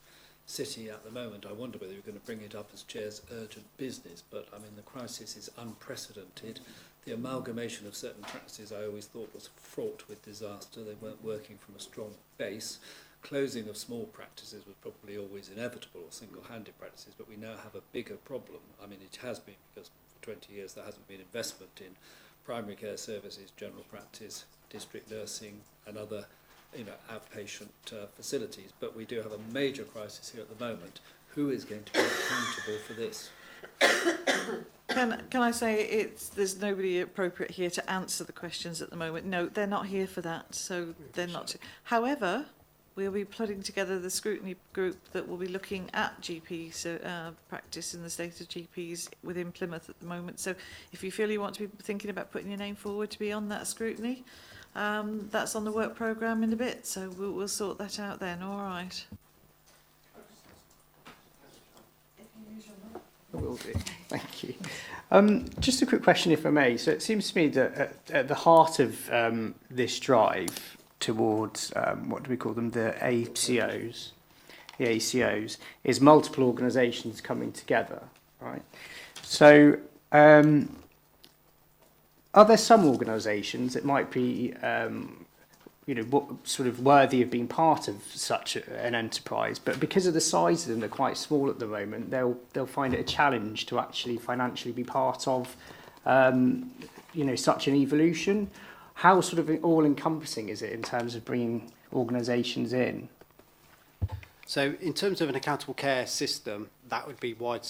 city at the moment. I wonder whether you're going to bring it up as Chair's urgent business, but I mean the crisis is unprecedented. The amalgamation of certain practices I always thought was fraught with disaster. They weren't working from a strong base. Closing of small practices was probably always inevitable, or single-handed practices, but we now have a bigger problem. I mean, it has been, because for 20 years there hasn't been investment in primary care services, general practice, district nursing and other outpatient facilities, but we do have a major crisis here at the moment. Who is going to be accountable for this? Can I say there's nobody appropriate here to answer the questions at the moment. No, they're not here for that, so they're not. However, we'll be putting together the scrutiny group that will be looking at GP practice and the state of GPs within Plymouth at the moment. So if you feel you want to be thinking about putting your name forward to be on that scrutiny, that's on the work programme in a bit, so we'll sort that out then, all right. I will do. Thank you. Just a quick question, if I may. So it seems to me that at the heart of this drive towards, what do we call them, the ACOs, is multiple organisations coming together, right? So are there some organisations that might be, sort of worthy of being part of such an enterprise, but because of the size of them, they're quite small at the moment, they'll find it a challenge to actually financially be part of, such an evolution? How sort of all-encompassing is it in terms of bringing organisations in? So in terms of an accountable care system, that would be wide,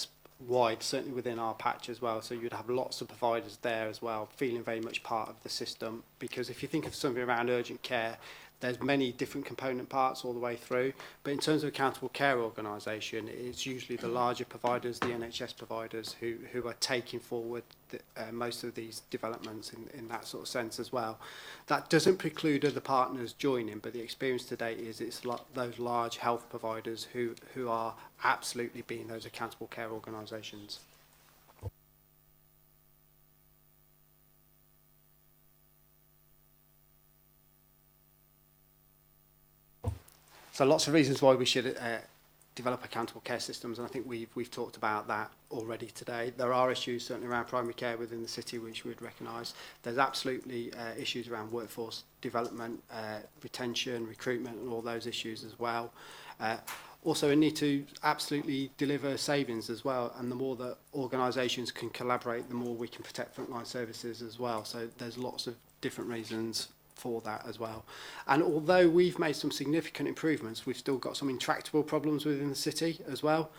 certainly within our patch as well. So you'd have lots of providers there as well, feeling very much part of the system. Because if you think of something around urgent care, there's many different component parts all the way through, but in terms of accountable care organisation, it's usually the larger providers, the NHS providers, who are taking forward most of these developments in that sort of sense as well. That doesn't preclude other partners joining, but the experience to date is it's those large health providers who are absolutely being those accountable care organisations. So lots of reasons why we should develop accountable care systems, and I think we've talked about that already today. There are issues certainly around primary care within the city which we'd recognise. There's absolutely issues around workforce development, retention, recruitment, and all those issues as well. Also, we need to absolutely deliver savings as well, and the more that organisations can collaborate, the more we can protect frontline services as well. So there's lots of different reasons for that as well. And although we've made some significant improvements, we've still got some intractable problems within the city as well.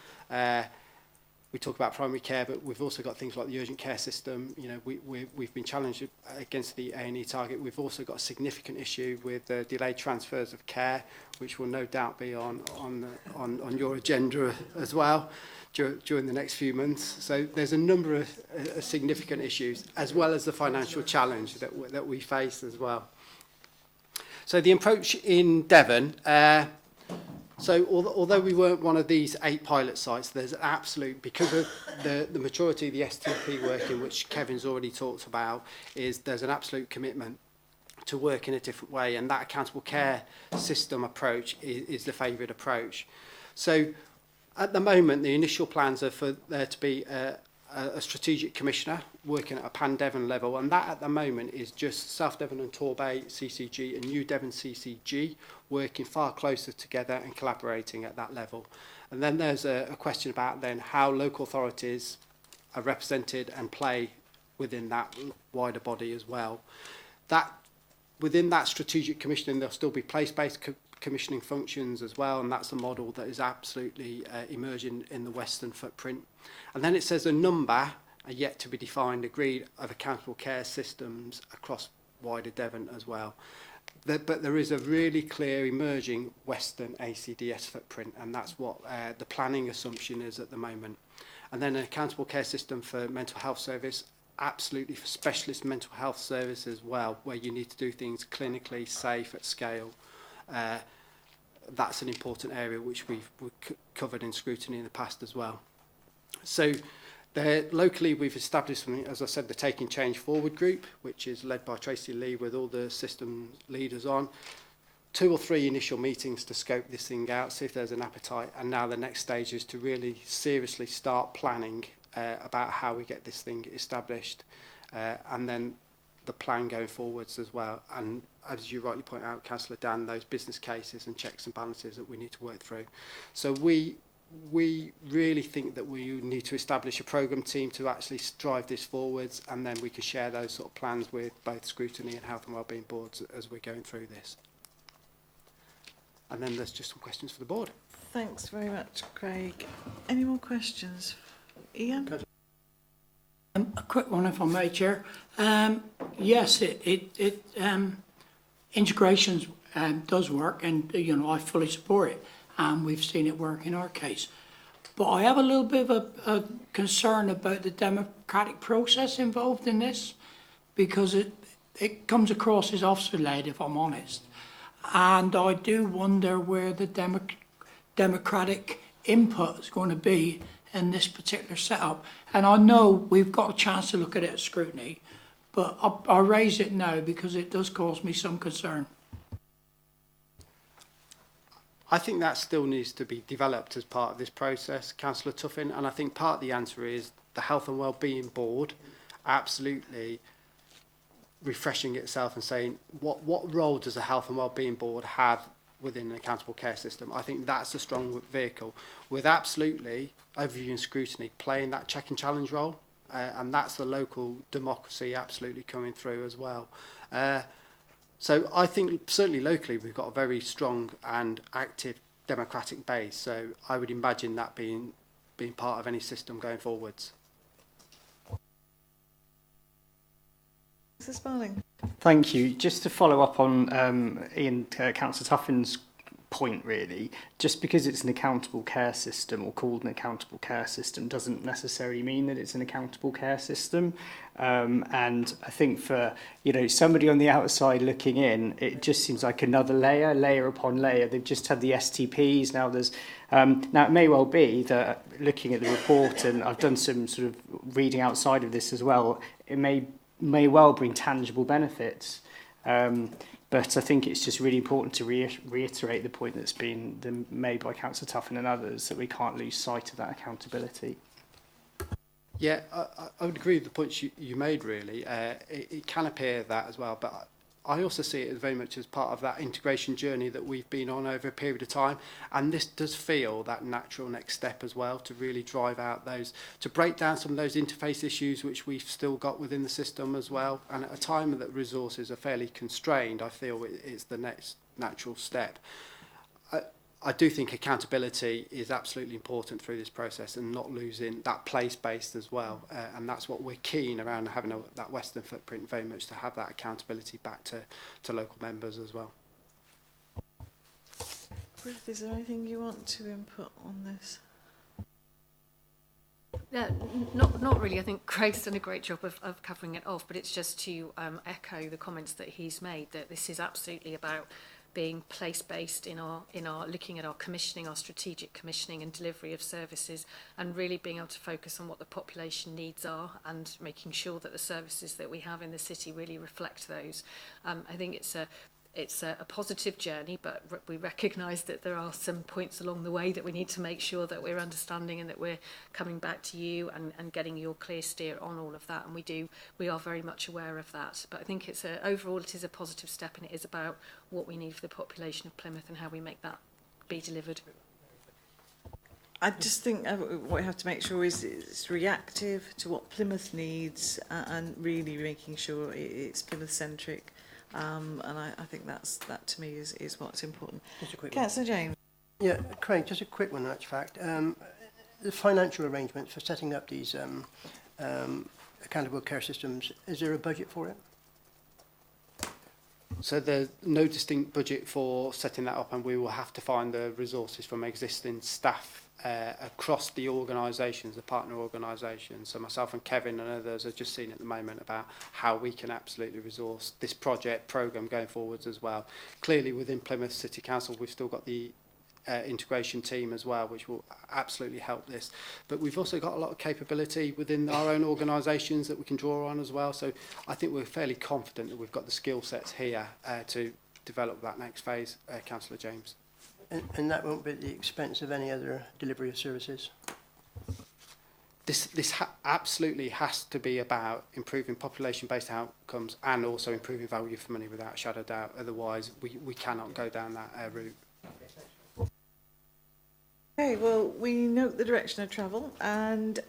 We talk about primary care, but we've also got things like the urgent care system. You know, we've been challenged against the A&E target. We've also got a significant issue with delayed transfers of care, which will no doubt be on your agenda as well during the next few months. So there's a number of significant issues, as well as the financial challenge that we face as well. So the approach in Devon, so although we weren't one of these 8 pilot sites, there's an absolute, because of the maturity of the STP work, in which Kevin's already talked about, there's an absolute commitment to work in a different way, and that accountable care system approach is the favoured approach. So at the moment, the initial plans are for there to be a strategic commissioner working at a pan-Devon level, and that at the moment is just South Devon and Torbay CCG and New Devon CCG working far closer together and collaborating at that level. And then there's a question about then how local authorities are represented and play within that wider body as well. That within that strategic commissioning, there'll still be place-based commissioning functions as well, and that's a model that is absolutely emerging in the Western footprint. And then it says a number are yet to be defined, agreed, of accountable care systems across wider Devon as well. But there is a really clear emerging Western ACDS footprint, and that's what the planning assumption is at the moment. And then an accountable care system for mental health service, absolutely for specialist mental health service as well, where you need to do things clinically safe at scale. That's an important area which we've covered in Scrutiny in the past as well. So locally we've established something, as I said, the Taking Change Forward group, which is led by Tracy Lee with all the system leaders on. 2 or 3 initial meetings to scope this thing out, see if there's an appetite, and now the next stage is to really seriously start planning about how we get this thing established, and then the plan going forwards as well. And as you rightly point out, Councillor Dan, those business cases and checks and balances that we need to work through. So we really think that we need to establish a programme team to actually drive this forwards, and then we can share those sort of plans with both Scrutiny and Health and Wellbeing boards as we're going through this. And then there's just some questions for the board. Thanks very much, Craig. Any more questions? Ian? A quick one, if I may, Chair. Yes, integrations does work, and I fully support it, and we've seen it work in our case. But I have a little bit of a concern about the democratic process involved in this, because it comes across as officer-led, if I'm honest. And I do wonder where the democratic input is going to be in this particular setup. And I know we've got a chance to look at it at Scrutiny, but I raise it now because it does cause me some concern. I think that still needs to be developed as part of this process, Councillor Tuffin, and I think part of the answer is the Health and Wellbeing Board absolutely refreshing itself and saying what role does the Health and Wellbeing Board have within an accountable care system. I think that's a strong vehicle, with absolutely overview and Scrutiny playing that check and challenge role, and that's the local democracy absolutely coming through as well. So I think certainly locally we've got a very strong and active democratic base, so I would imagine that being part of any system going forwards. Councillor Sparling. Thank you. Just to follow up on Councillor Tuffin's point, really, just because it's an accountable care system or called an accountable care system doesn't necessarily mean that it's an accountable care system. And I think for somebody on the outside looking in, it just seems like another layer upon layer. They've just had the STPs. Now there's now it may well be that looking at the report, and I've done some sort of reading outside of this as well, it may well bring tangible benefits. But I think it's just really important to reiterate the point that's been made by Councillor Tuffin and others, that we can't lose sight of that accountability. Yeah, I would agree with the points you made, really. It can appear that as well, but I also see it very much as part of that integration journey that we've been on over a period of time. And this does feel that natural next step as well, to really drive out those, to break down some of those interface issues which we've still got within the system as well. And at a time that resources are fairly constrained, I feel it's the next natural step. I do think accountability is absolutely important through this process, and not losing that place-based as well. And that's what we're keen around, having that Western footprint, very much to have that accountability back to local members as well. Ruth, is there anything you want to input on this? Not really. I think Craig's done a great job of covering it off, but it's just to echo the comments that he's made, that this is absolutely about being place-based in our looking at our commissioning, our strategic commissioning and delivery of services, and really being able to focus on what the population needs are and making sure that the services that we have in the city really reflect those. I think it's a positive journey, but we recognise that there are some points along the way that we need to make sure that we're understanding, and that we're coming back to you and getting your clear steer on all of that. And we are very much aware of that. But I think overall it is a positive step, and it is about what we need for the population of Plymouth and how we make that be delivered. I just think what we have to make sure is it's reactive to what Plymouth needs, and really making sure it's Plymouth-centric. And I think that to me is what's important. Just a quick Councillor James. Yeah, Craig, just a quick one in actual fact. The financial arrangements for setting up these accountable care systems, is there a budget for it? So there's no distinct budget for setting that up, and we will have to find the resources from existing staff across the organisations, the partner organisations. So myself and Kevin and others are just seeing at the moment about how we can absolutely resource this programme going forwards as well. Clearly within Plymouth City Council we've still got the integration team as well, which will absolutely help this. But we've also got a lot of capability within our own organisations that we can draw on as well. So I think we're fairly confident that we've got the skill sets here to develop that next phase, Councillor James. And that won't be at the expense of any other delivery of services? This absolutely has to be about improving population-based outcomes and also improving value for money without a shadow of doubt. Otherwise, we cannot go down that route. Okay, well, we note the direction of travel, and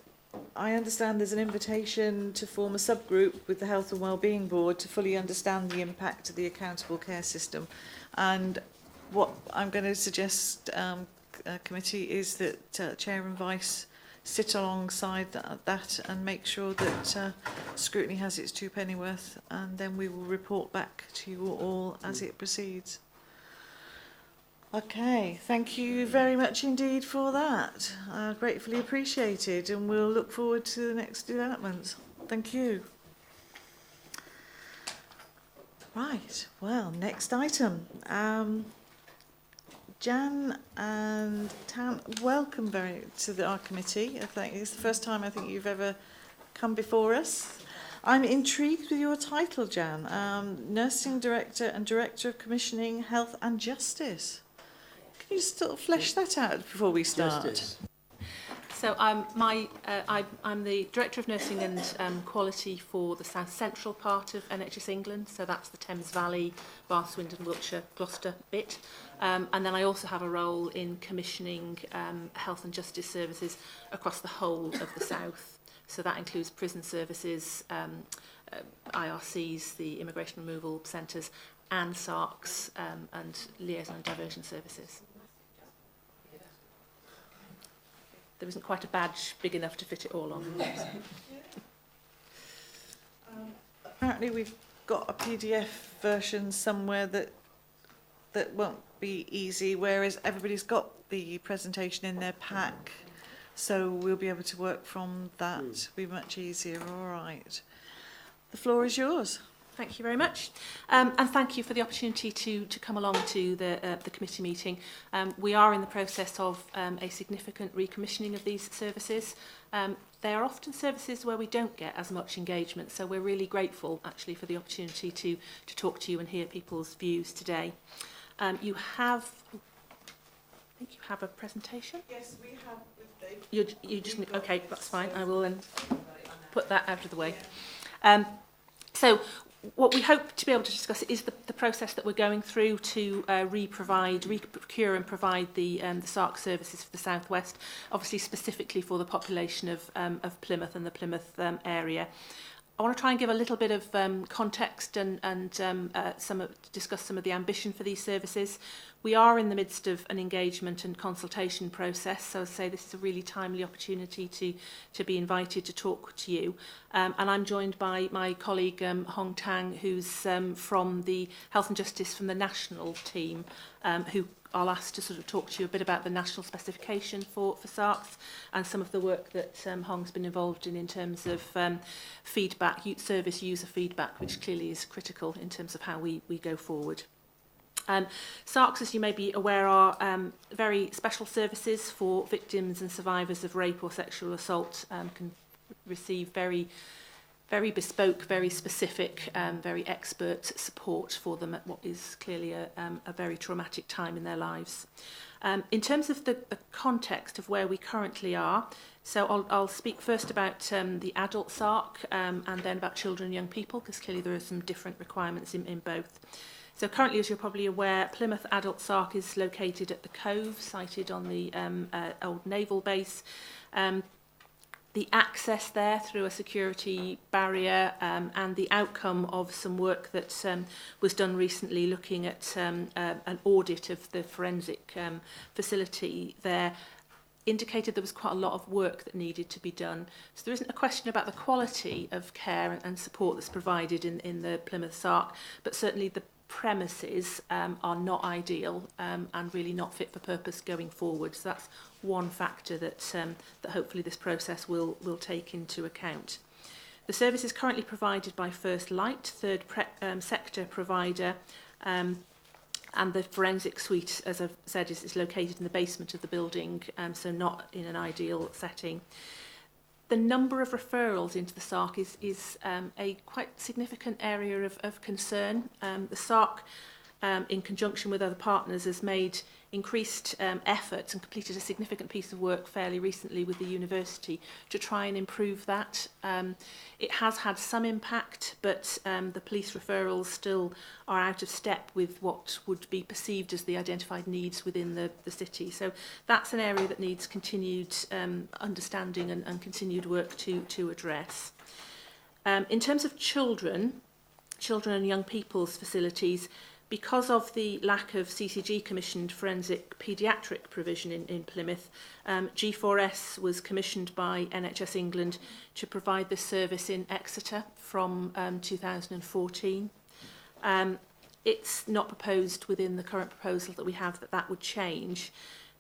I understand there's an invitation to form a subgroup with the Health and Wellbeing Board to fully understand the impact of the accountable care system. And what I'm going to suggest, committee, is that Chair and Vice sit alongside that and make sure that Scrutiny has its two pennyworth, and then we will report back to you all as it proceeds. Okay, thank you very much indeed for that. Gratefully appreciated, and we'll look forward to the next developments. Thank you. Right, well, next item. Jan and Tam, welcome to our committee. I think it's the first time I think you've ever come before us. I'm intrigued with your title, Jan. Nursing Director and Director of Commissioning, Health and Justice. Can you sort of flesh that out before we start? Justice. So I'm the Director of Nursing and Quality for the South Central part of NHS England, so that's the Thames Valley, Bath, Swindon, Wiltshire, Gloucester bit. And then I also have a role in commissioning health and justice services across the whole of the South. So that includes prison services, IRCs, the immigration removal centres, and SARCs and liaison and diversion services. There isn't quite a badge big enough to fit it all on. Apparently we've got a PDF version somewhere that won't be easy, whereas everybody's got the presentation in their pack, so we'll be able to work from that. It'll be much easier. All right. The floor is yours. Thank you very much. And thank you for the opportunity to come along to the committee meeting. We are in the process of a significant recommissioning of these services. They are often services where we don't get as much engagement, so we're really grateful actually for the opportunity to talk to you and hear people's views today. You have, I think you have a presentation? Yes, we have. You just, okay, that's fine. I will then put that out of the way. So what we hope to be able to discuss is the process that we're going through to re-procure and provide the SARC services for the South West, obviously specifically for the population of Plymouth and the Plymouth area. I want to try and give a little bit of context and discuss some of the ambition for these services. We are in the midst of an engagement and consultation process, so I'd say this is a really timely opportunity to be invited to talk to you. And I'm joined by my colleague Hong Tang, who's from the Health and Justice from the national team, who I'll ask to sort of talk to you a bit about the national specification for SARCs and some of the work that Hong's been involved in terms of feedback, service user feedback, which clearly is critical in terms of how we go forward. SARCs, as you may be aware, are very special services for victims and survivors of rape or sexual assault, can receive very bespoke, very specific, very expert support for them at what is clearly a very traumatic time in their lives. In terms of the context of where we currently are, so I'll speak first about the adult SARC and then about children and young people, because clearly there are some different requirements in both. So currently, as you're probably aware, Plymouth Adult SARC is located at the Cove, sited on the old naval base. The access there through a security barrier and the outcome of some work that was done recently looking at an audit of the forensic facility there indicated there was quite a lot of work that needed to be done. So there isn't a question about the quality of care and support that's provided in the Plymouth SARC, but certainly the premises are not ideal and really not fit for purpose going forward. So that's one factor that hopefully this process will take into account. The service is currently provided by First Light, third sector provider, and the forensic suite, as I've said, is located in the basement of the building, so not in an ideal setting. The number of referrals into the SARC is a quite significant area of concern. The SARC, in conjunction with other partners, has made increased efforts and completed a significant piece of work fairly recently with the university to try and improve that. It has had some impact, but the police referrals still are out of step with what would be perceived as the identified needs within the city. So that's an area that needs continued understanding and continued work to address. In terms of children and young people's facilities, because of the lack of CCG commissioned forensic paediatric provision in Plymouth, G4S was commissioned by NHS England to provide this service in Exeter from 2014. It's not proposed within the current proposal that we have that would change.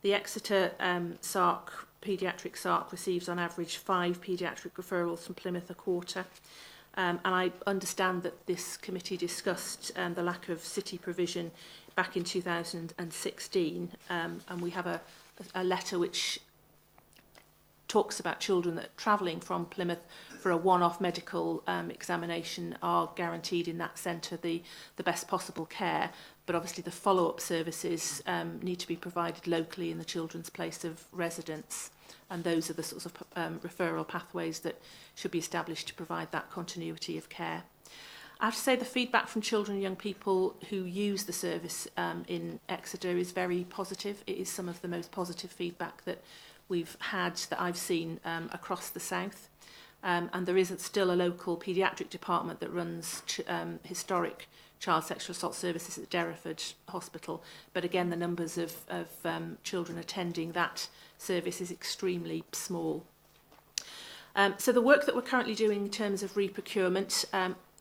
The Exeter paediatric SARC receives on average 5 paediatric referrals from Plymouth a quarter. And I understand that this committee discussed the lack of city provision back in 2016, and we have a letter which talks about children that are travelling from Plymouth for a one-off medical examination are guaranteed in that centre the best possible care, but obviously the follow-up services need to be provided locally in the children's place of residence. And those are the sorts of referral pathways that should be established to provide that continuity of care. I have to say the feedback from children and young people who use the service in Exeter is very positive. It is some of the most positive feedback that we've had, that I've seen across the south. And there is still a local paediatric department that runs historic child sexual assault services at Derriford Hospital. But again, the numbers of children attending that service is extremely small. So the work that we're currently doing in terms of re-procurement,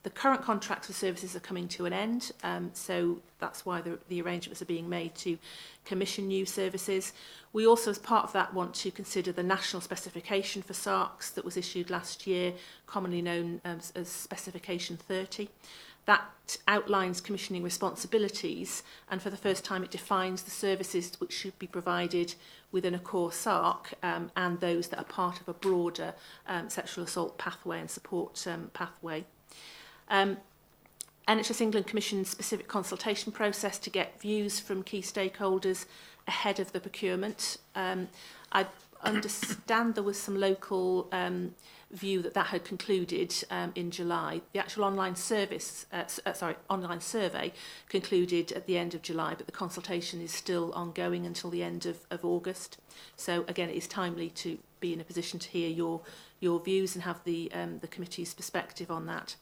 The current contracts for services are coming to an end, so that's why the arrangements are being made to commission new services. We also, as part of that, want to consider the national specification for SARCs that was issued last year, commonly known as Specification 30. That outlines commissioning responsibilities, and for the first time it defines the services which should be provided within a core SARC and those that are part of a broader sexual assault pathway and support pathway. NHS England commissioned a specific consultation process to get views from key stakeholders ahead of the procurement. I understand there was some local view that had concluded in July. The actual online online survey concluded at the end of July, but the consultation is still ongoing until the end of August. So again, it is timely to be in a position to hear your views and have the committee's perspective on that.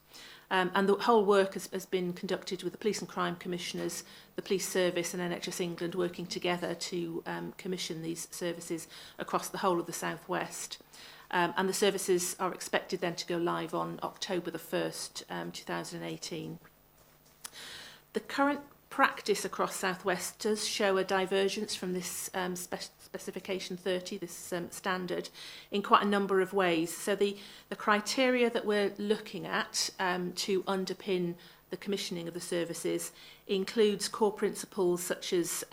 And the whole work has been conducted with the Police and Crime Commissioners, the Police Service and NHS England working together to commission these services across the whole of the South West. And the services are expected then to go live on October the 1st, 2018. The current practice across South West does show a divergence from this Specification 30, this standard, in quite a number of ways. So the criteria that we're looking at to underpin the commissioning of the services includes core principles such as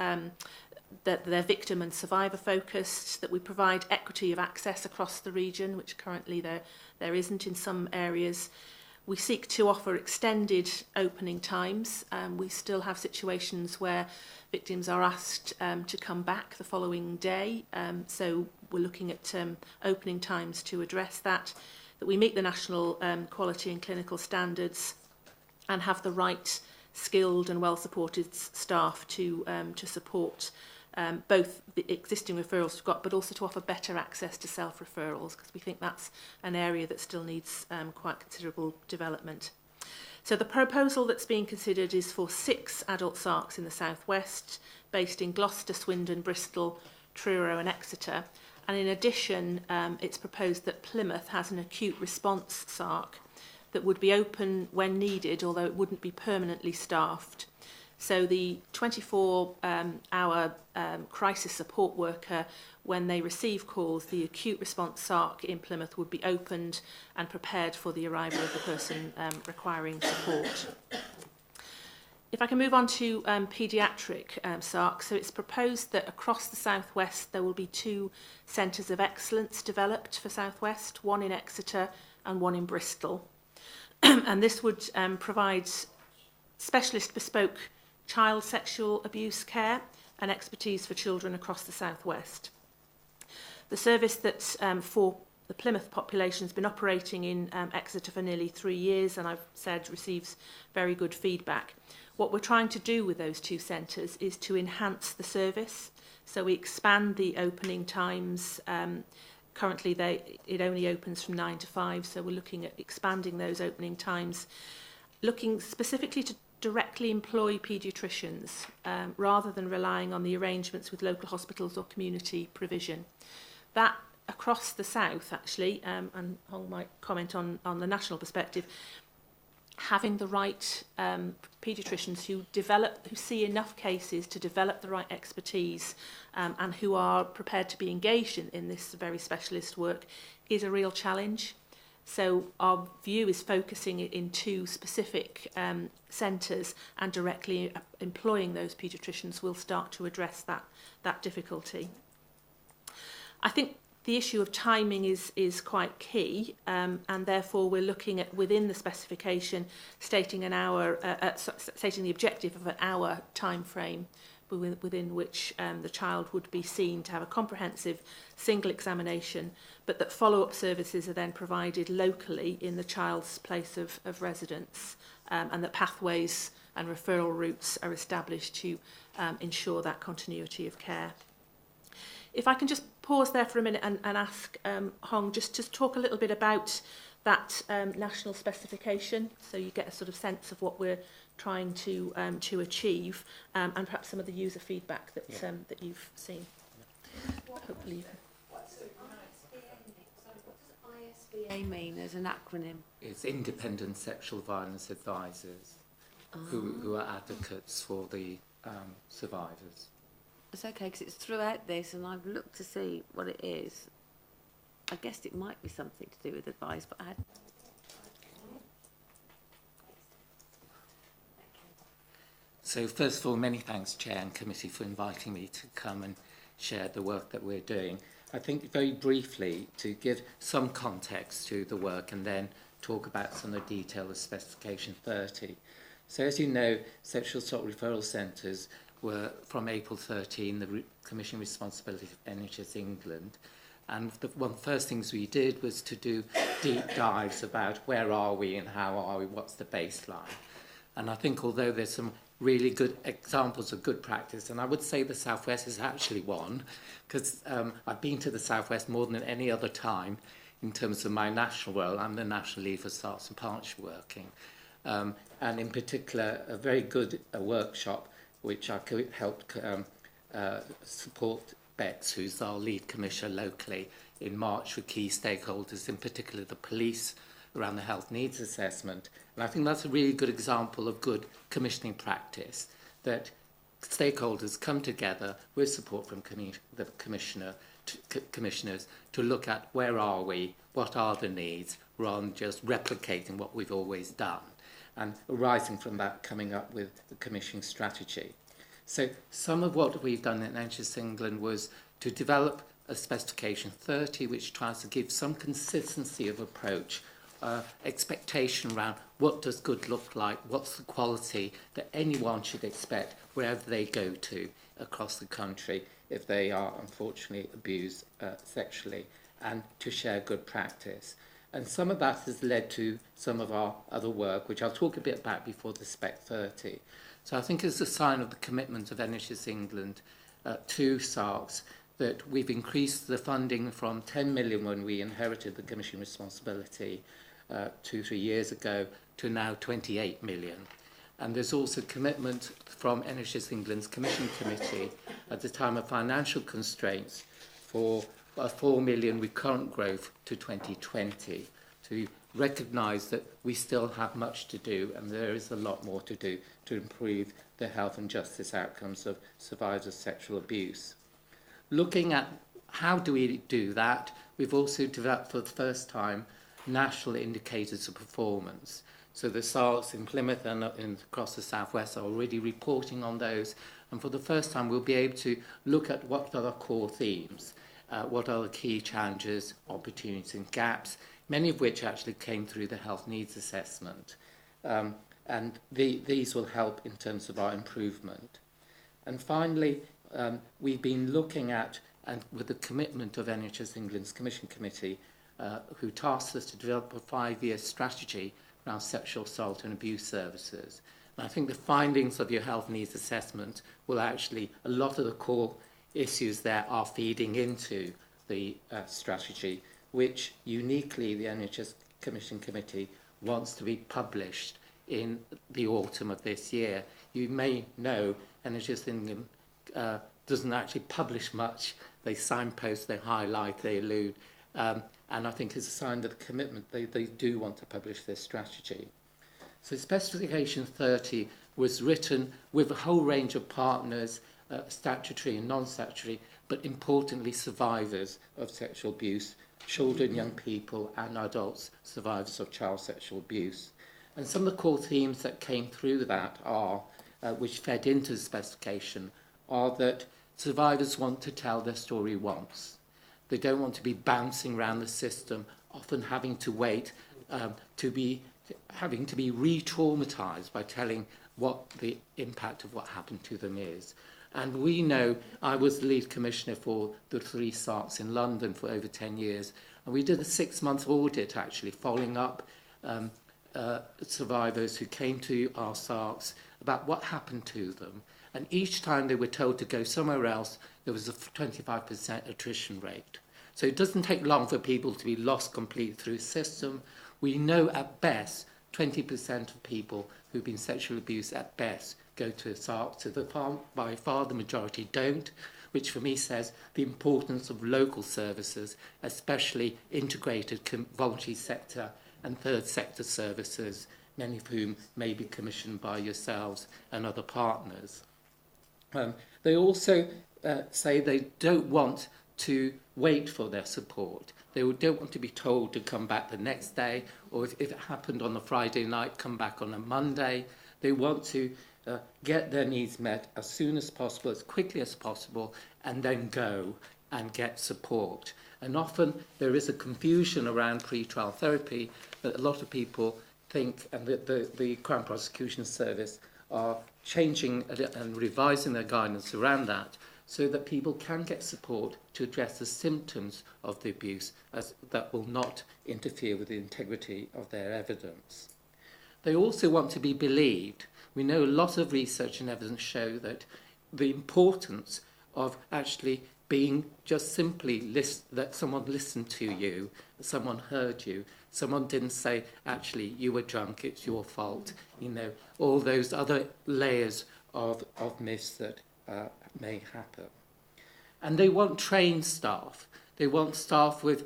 that they're victim and survivor focused, that we provide equity of access across the region, which currently there isn't in some areas. We seek to offer extended opening times. We still have situations where victims are asked to come back the following day. So we're looking at opening times to address that we meet the national quality and clinical standards and have the right skilled and well-supported staff to support both the existing referrals we've got, but also to offer better access to self-referrals, because we think that's an area that still needs quite considerable development. So the proposal that's being considered is for 6 adult SARCs in the South West, based in Gloucester, Swindon, Bristol, Truro and Exeter. And in addition, it's proposed that Plymouth has an acute response SARC that would be open when needed, although it wouldn't be permanently staffed. So the 24-hour crisis support worker, when they receive calls, the acute response SARC in Plymouth would be opened and prepared for the arrival of the person requiring support. If I can move on to paediatric SARC, so it's proposed that across the South West there will be 2 centres of excellence developed for South West, one in Exeter and one in Bristol. And this would provide specialist bespoke child sexual abuse care and expertise for children across the South West. The service that for the Plymouth population has been operating in Exeter for nearly 3 years, and I've said receives very good feedback. What we're trying to do with those 2 centres is to enhance the service. So we expand the opening times. Currently it only opens from 9 to 5, so we're looking at expanding those opening times, looking specifically to directly employ paediatricians rather than relying on the arrangements with local hospitals or community provision. That across the South, actually, and Hong might comment on the national perspective, having the right paediatricians who see enough cases to develop the right expertise and who are prepared to be engaged in this very specialist work is a real challenge. So our view is focusing it in 2 specific centres, and directly employing those paediatricians will start to address that difficulty. I think the issue of timing is quite key, and therefore we're looking at, within the specification, stating the objective of an hour time frame within which the child would be seen to have a comprehensive single examination, but that follow-up services are then provided locally in the child's place of residence, and that pathways and referral routes are established to ensure that continuity of care. If I can just pause there for a minute and ask Hong just to talk a little bit about that national specification, so you get a sort of sense of what we're trying to achieve, and perhaps some of the user feedback that that you've seen. Hopefully. What's ISBN? Sorry, what does ISBN BA mean as an acronym? It's Independent Sexual Violence Advisors, who are advocates for the survivors. It's okay, because it's throughout this, and I've looked to see what it is. I guessed it might be something to do with advice, but I had... So first of all, many thanks, Chair and Committee, for inviting me to come and share the work that we're doing. I think very briefly to give some context to the work and then talk about some of the detail of Specification 30. So as you know, sexual assault referral centres were from April 13 the Commission responsibility of NHS England. And one of the first things we did was to do deep dives about where are we and how are we, what's the baseline. And I think although there's some really good examples of good practice, and I would say the South West is actually one, because I've been to the South West more than any other time in terms of my national role. I'm the National Lead for Starts and Partnership Working. And in particular, a very good workshop which I helped support Bex, who's our lead commissioner locally, in March with key stakeholders, in particular the police, around the health needs assessment. And I think that's a really good example of good commissioning practice, that stakeholders come together with support from the commissioners to look at where are we, what are the needs, rather than just replicating what we've always done, and arising from that coming up with the commissioning strategy. So some of what we've done in NHS England was to develop a specification 30 which tries to give some consistency of approach, expectation around what does good look like, what's the quality that anyone should expect wherever they go to across the country if they are unfortunately abused sexually, and to share good practice. And some of that has led to some of our other work, which I'll talk a bit about before the Spec 30. So I think it's a sign of the commitment of NHS England to SARCs that we've increased the funding from 10 million when we inherited the Commission responsibility 2-3 years ago to now 28 million. And there's also commitment from NHS England's Commission Committee at the time of financial constraints for 4 million recurrent growth to 2020 to recognise that we still have much to do, and there is a lot more to do to improve the health and justice outcomes of survivors of sexual abuse. Looking at how do we do that, we've also developed for the first time national indicators of performance. So the SARCs in Plymouth and across the South West are already reporting on those, and for the first time we'll be able to look at what are the core themes, what are the key challenges, opportunities and gaps, many of which actually came through the health needs assessment. And these will help in terms of our improvement. And finally, we've been looking at, and with the commitment of NHS England's Commission Committee, who tasked us to develop a 5-year strategy around sexual assault and abuse services. And I think the findings of your health needs assessment will actually, a lot of the core issues there are feeding into the strategy, which uniquely the NHS Commission Committee wants to be published in the autumn of this year. You may know NHS England doesn't actually publish much. They signpost, they highlight, they allude, and I think it's a sign of the commitment. They do want to publish this strategy. So Specification 30 was written with a whole range of partners, statutory and non-statutory, but importantly survivors of sexual abuse, children, young people and adults, survivors of child sexual abuse. And some of the core themes that came through that are, which fed into the specification, are that survivors want to tell their story once. They don't want to be bouncing around the system, often having to wait, having to be re-traumatised by telling what the impact of what happened to them is. And we know, I was the lead commissioner for the 3 SARCs in London for over 10 years, and we did a 6-month audit actually, following up survivors who came to our SARCs about what happened to them. And each time they were told to go somewhere else, there was a 25% attrition rate. So it doesn't take long for people to be lost completely through the system. We know at best 20% of people who've been sexually abused at best go to a SARC. So by far the majority don't. which for me says the importance of local services, especially integrated voluntary sector and third sector services, many of whom may be commissioned by yourselves and other partners. They also say they don't want to wait for their support. They don't want to be told to come back the next day, or if it happened on a Friday night, come back on a Monday. They want to get their needs met as soon as possible, as quickly as possible, and then go and get support. And often there is a confusion around pre-trial therapy, but a lot of people think, and the Crown Prosecution Service are changing and revising their guidance around that, so that people can get support to address the symptoms of the abuse that will not interfere with the integrity of their evidence. They also want to be believed. We know a lot of research and evidence show that the importance of actually being just simply that someone listened to you, someone heard you, someone didn't say, actually, you were drunk, it's your fault, all those other layers of myths that may happen. And they want trained staff. They want staff with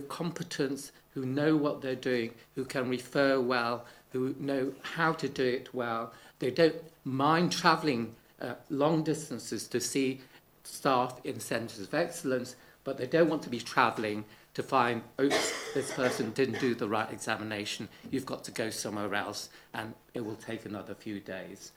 competence, who know what they're doing, who can refer well, who know how to do it well. They don't mind travelling long distances to see staff in centres of excellence, but they don't want to be travelling to find, oops, this person didn't do the right examination, you've got to go somewhere else, and it will take another few days.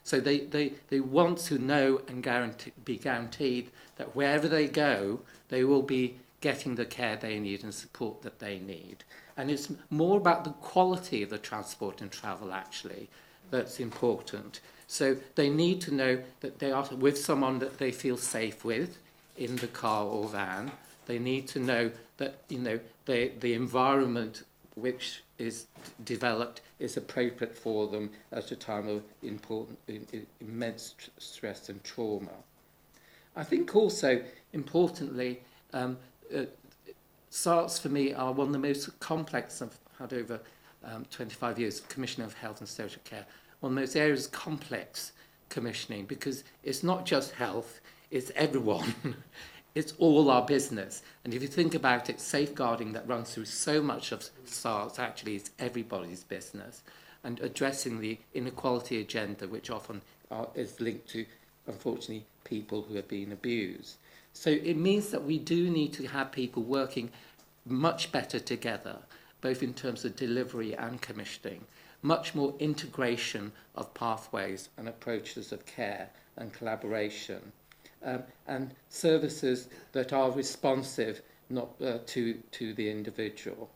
So they want to know and be guaranteed that wherever they go, they will be getting the care they need and support that they need. And it's more about the quality of the transport and travel, actually, that's important. So they need to know that they are with someone that they feel safe with in the car or van. They need to know that, the environment which is developed is appropriate for them at a time of immense stress and trauma. I think also, importantly, SARTs for me are one of the most complex. I've had over 25 years of commissioning of health and social care. One of those areas of complex commissioning, because it's not just health, it's everyone. It's all our business. And if you think about it, safeguarding that runs through so much of SARS actually is everybody's business. And addressing the inequality agenda, which often is linked to, unfortunately, people who have been abused. So it means that we do need to have people working much better together, both in terms of delivery and commissioning, much more integration of pathways and approaches of care and collaboration. And services that are responsive not to the individual.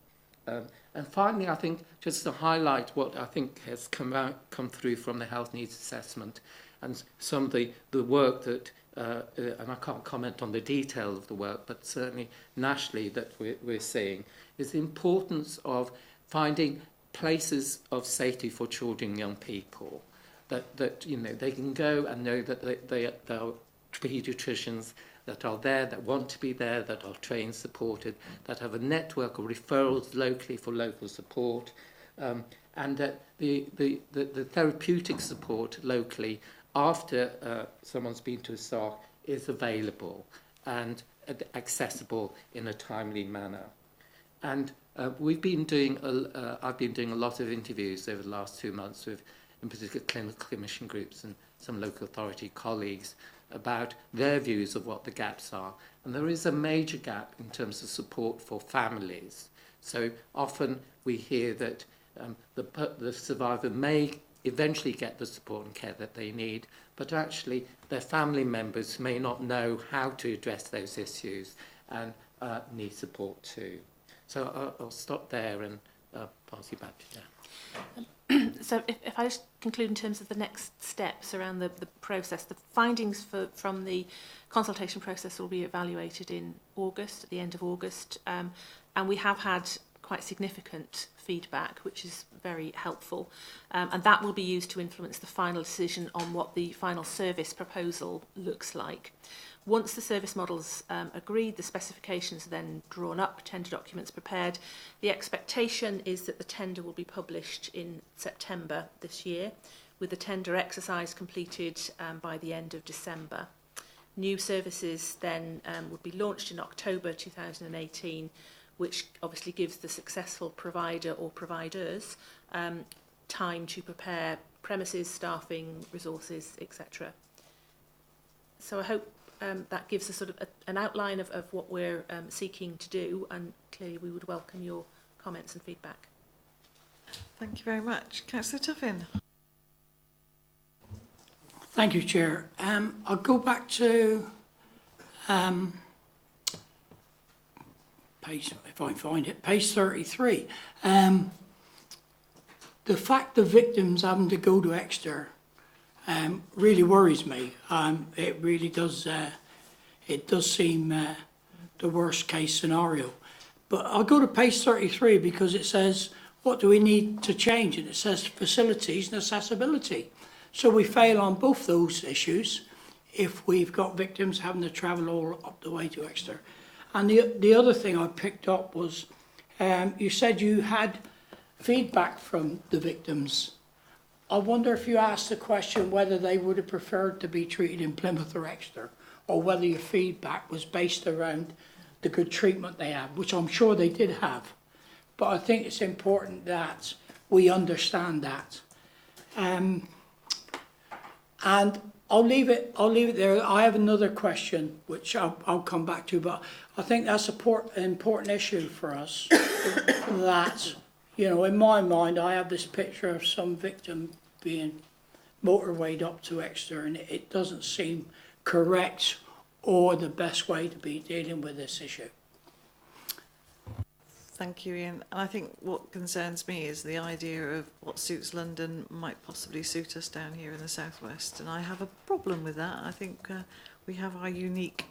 And finally, I think, just to highlight what I think has come through from the health needs assessment and some of the work that, and I can't comment on the detail of the work, but certainly nationally that we're seeing, is the importance of finding places of safety for children and young people, that they can go and know that they are paediatricians that are there, that want to be there, that are trained, supported, that have a network of referrals locally for local support, and that the therapeutic support locally after someone's been to a SARC is available and accessible in a timely manner. And I've been doing a lot of interviews over the last 2 months with, in particular, clinical commission groups and some local authority colleagues about their views of what the gaps are. And there is a major gap in terms of support for families. So often we hear that the survivor may eventually get the support and care that they need, but actually their family members may not know how to address those issues and need support too. So I'll stop there and pass you back to Jan. So if I just conclude in terms of the next steps around the process, the findings from the consultation process will be evaluated in August, at the end of August, and we have had quite significant feedback, which is very helpful, and that will be used to influence the final decision on what the final service proposal looks like. Once the service model's agreed, the specifications are then drawn up, tender documents prepared. The expectation is that the tender will be published in September this year, with the tender exercise completed by the end of December. New services then would be launched in October 2018, which obviously gives the successful provider or providers time to prepare premises, staffing, resources, etc. So I hope that gives us sort of an outline of what we're seeking to do, and clearly we would welcome your comments and feedback. Thank you very much. Councillor Tuffin. Thank you, Chair. I'll go back to page, if I find it, page 33. The fact the victims having to go to Exeter really worries me. It really does. It does seem the worst case scenario. But I'll go to page 33 because it says, what do we need to change? And it says facilities and accessibility. So we fail on both those issues if we've got victims having to travel all up the way to Exeter. And the other thing I picked up was you said you had feedback from the victims. I wonder if you asked the question whether they would have preferred to be treated in Plymouth or Exeter, or whether your feedback was based around the good treatment they have, which I'm sure they did have. But I think it's important that we understand that. And I'll leave it there. I have another question, which I'll come back to, but I think that's an important issue for us. That, you know, in my mind, I have this picture of some victim being motorwayed up to Exeter, and it doesn't seem correct or the best way to be dealing with this issue. Thank you, Ian. And I think what concerns me is the idea of what suits London might possibly suit us down here in the southwest, and I have a problem with that. I think we have our unique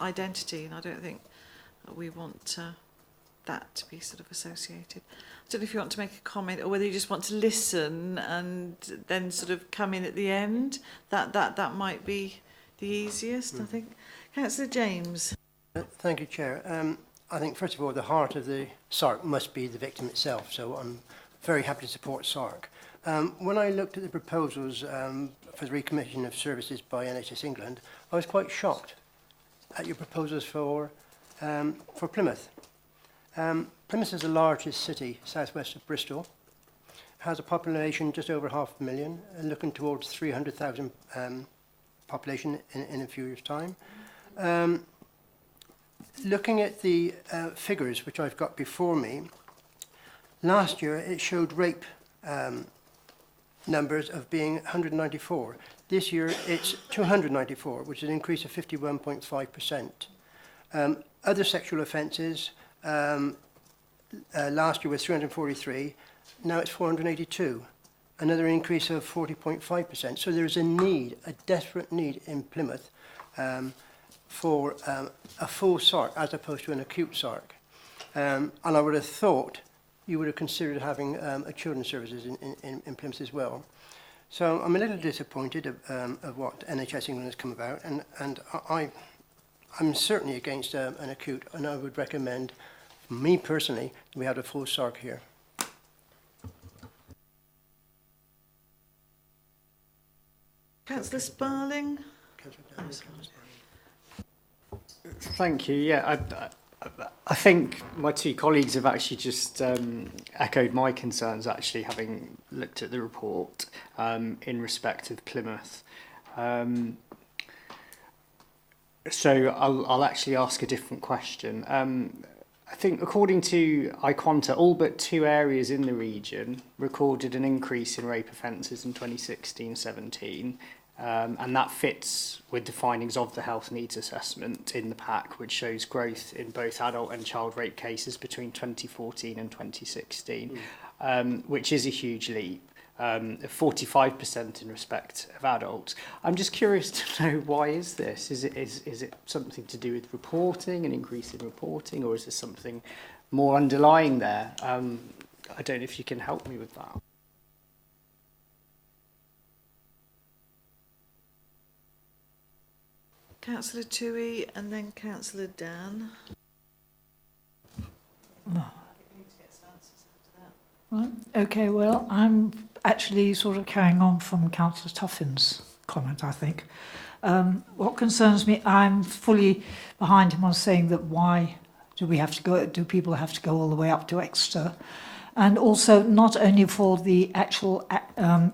identity, and I don't think we want that to be sort of associated. I don't know if you want to make a comment, or whether you just want to listen and then sort of come in at the end. That might be the easiest, I think. Councillor James. Thank you, Chair. I think, first of all, the heart of the SARC must be the victim itself, so I'm very happy to support SARC. When I looked at the proposals for the recommission of services by NHS England, I was quite shocked at your proposals for Plymouth. Plymouth is the largest city southwest of Bristol, has a population just over 500,000 and looking towards 300,000 population in a few years' time. Looking at the figures which I've got before me, last year it showed rape numbers of being 194. This year it's 294, which is an increase of 51.5%. Other sexual offences last year was 343, now it's 482, another increase of 40.5%. So there is a need, a desperate need in Plymouth for a full SARC as opposed to an acute SARC. And I would have thought you would have considered having a children's services in Plymouth as well. So I'm a little disappointed of what NHS England has come about, and I'm certainly against an acute, and I would recommend, me personally, we had a full SARC here. Councillor Sparling. Thank you. Yeah, I think my two colleagues have actually just echoed my concerns, actually, having looked at the report in respect of Plymouth. So I'll actually ask a different question. I think according to IQuanta, all but 2 areas in the region recorded an increase in rape offences in 2016-17. And that fits with the findings of the health needs assessment in the pack, which shows growth in both adult and child rape cases between 2014 and 2016, which is a huge leap, 45% in respect of adults. I'm just curious to know, why is this? Is it something to do with reporting, an increase in reporting, or is there something more underlying there? I don't know if you can help me with that. Councillor Toohey and then Councillor Dan. Right. Okay, well, I'm actually sort of carrying on from Councillor Tuffin's comment, I think. What concerns me, I'm fully behind him on saying that why do people have to go all the way up to Exeter? And also not only for the actual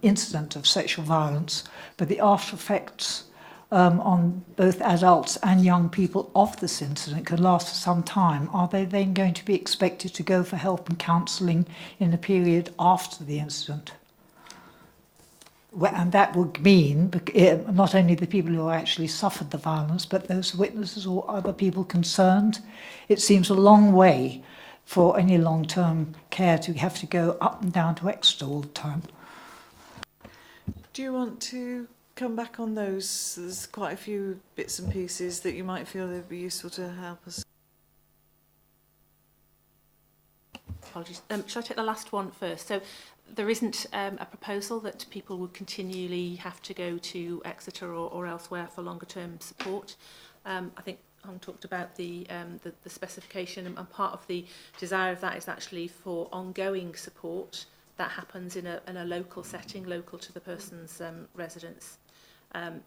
incident of sexual violence, but the after effects on both adults and young people of this incident could last for some time. Are they then going to be expected to go for help and counselling in the period after the incident? And that would mean not only the people who actually suffered the violence, but those witnesses or other people concerned. It seems a long way for any long-term care to have to go up and down to Exeter all the time. Do you want to come back on those? There's quite a few bits and pieces that you might feel they'd be useful to help us. Apologies. Shall I take the last one first? So there isn't a proposal that people would continually have to go to Exeter or elsewhere for longer term support. I think Hong talked about the specification, and part of the desire of that is actually for ongoing support that happens in a local setting, local to the person's residence.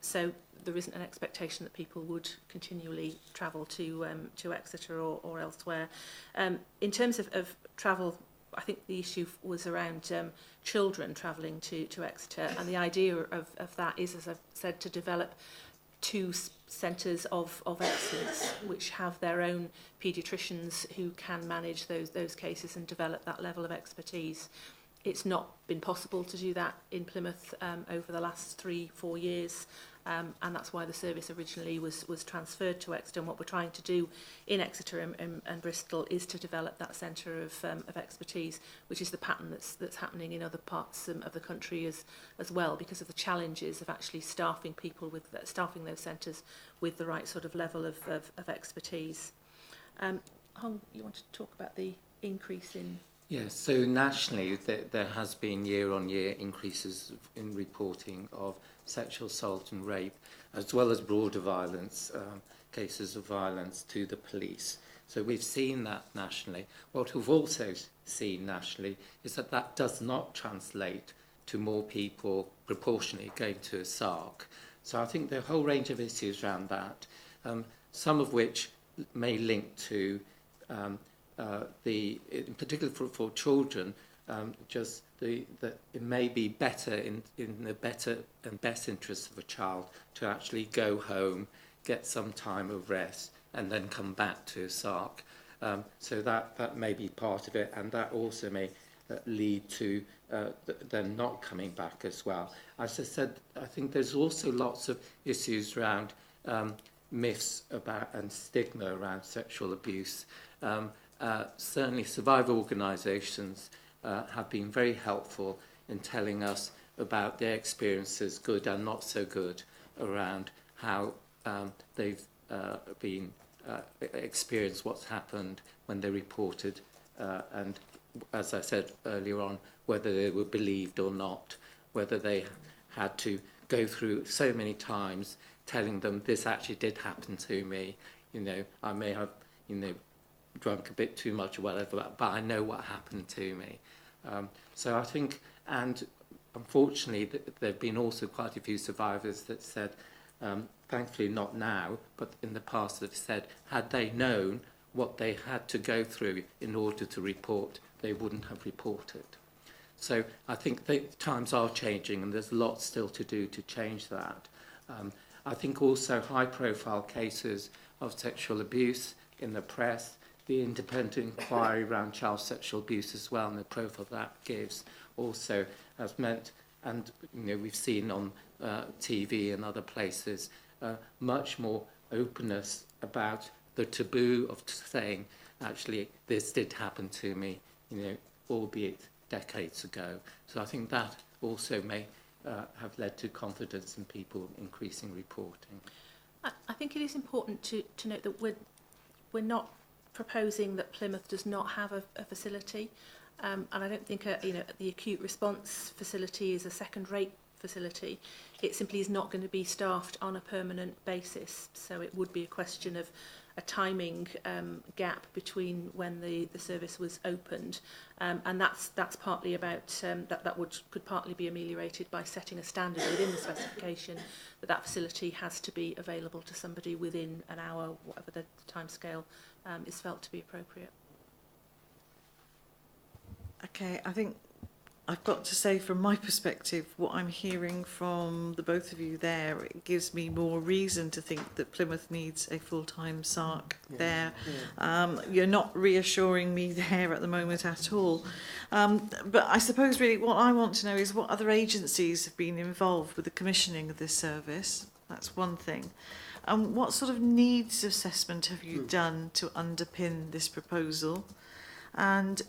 So there isn't an expectation that people would continually travel to Exeter or elsewhere. In terms of travel, I think the issue was around children travelling to Exeter, and the idea of that is, as I've said, to develop two centres of excellence which have their own paediatricians who can manage those cases and develop that level of expertise. It's not been possible to do that in Plymouth over the last 3-4 years, and that's why the service originally was transferred to Exeter. And what we're trying to do in Exeter and Bristol is to develop that centre of expertise, which is the pattern that's happening in other parts of the country as well, because of the challenges of actually staffing those centres with the right sort of level of expertise. Hong, you want to talk about the increase in? Yes, so nationally there has been year-on-year increases in reporting of sexual assault and rape, as well as broader violence, cases of violence to the police. So we've seen that nationally. What we've also seen nationally is that does not translate to more people proportionally going to a SARC. So I think there are a whole range of issues around that, some of which may link to in particular for children, just that it may be better in the better and best interest of a child to actually go home, get some time of rest, and then come back to a SARC. So that may be part of it, and that also may lead to them not coming back as well. As I said, I think there's also lots of issues around myths about and stigma around sexual abuse. Certainly survivor organisations have been very helpful in telling us about their experiences, good and not so good, around how they've been experienced what's happened when they reported, and as I said earlier on, whether they were believed or not, whether they had to go through so many times telling them this actually did happen to me, I may have, drunk a bit too much or whatever, but I know what happened to me. So I think, and unfortunately, there have been also quite a few survivors that said, thankfully not now, but in the past that said, had they known what they had to go through in order to report, they wouldn't have reported. So I think the times are changing, and there's lots still to do to change that. I think also high-profile cases of sexual abuse in the press, the independent inquiry around child sexual abuse as well, and the profile that gives also has meant, and we've seen on TV and other places, much more openness about the taboo of saying, actually, this did happen to me, albeit decades ago. So I think that also may have led to confidence in people increasing reporting. I think it is important to note that we're not proposing that Plymouth does not have a facility, and I don't think the acute response facility is a second-rate facility. It simply is not going to be staffed on a permanent basis, so it would be a question of a timing gap between when the service was opened, and that's partly about that could partly be ameliorated by setting a standard within the specification that facility has to be available to somebody within an hour, whatever the timescale is felt to be appropriate. Okay, I think I've got to say from my perspective, what I'm hearing from the both of you there, it gives me more reason to think that Plymouth needs a full-time SARC there. You're not reassuring me there at the moment at all. But I suppose really what I want to know is what other agencies have been involved with the commissioning of this service. That's one thing. And what sort of needs assessment have you done to underpin this proposal? And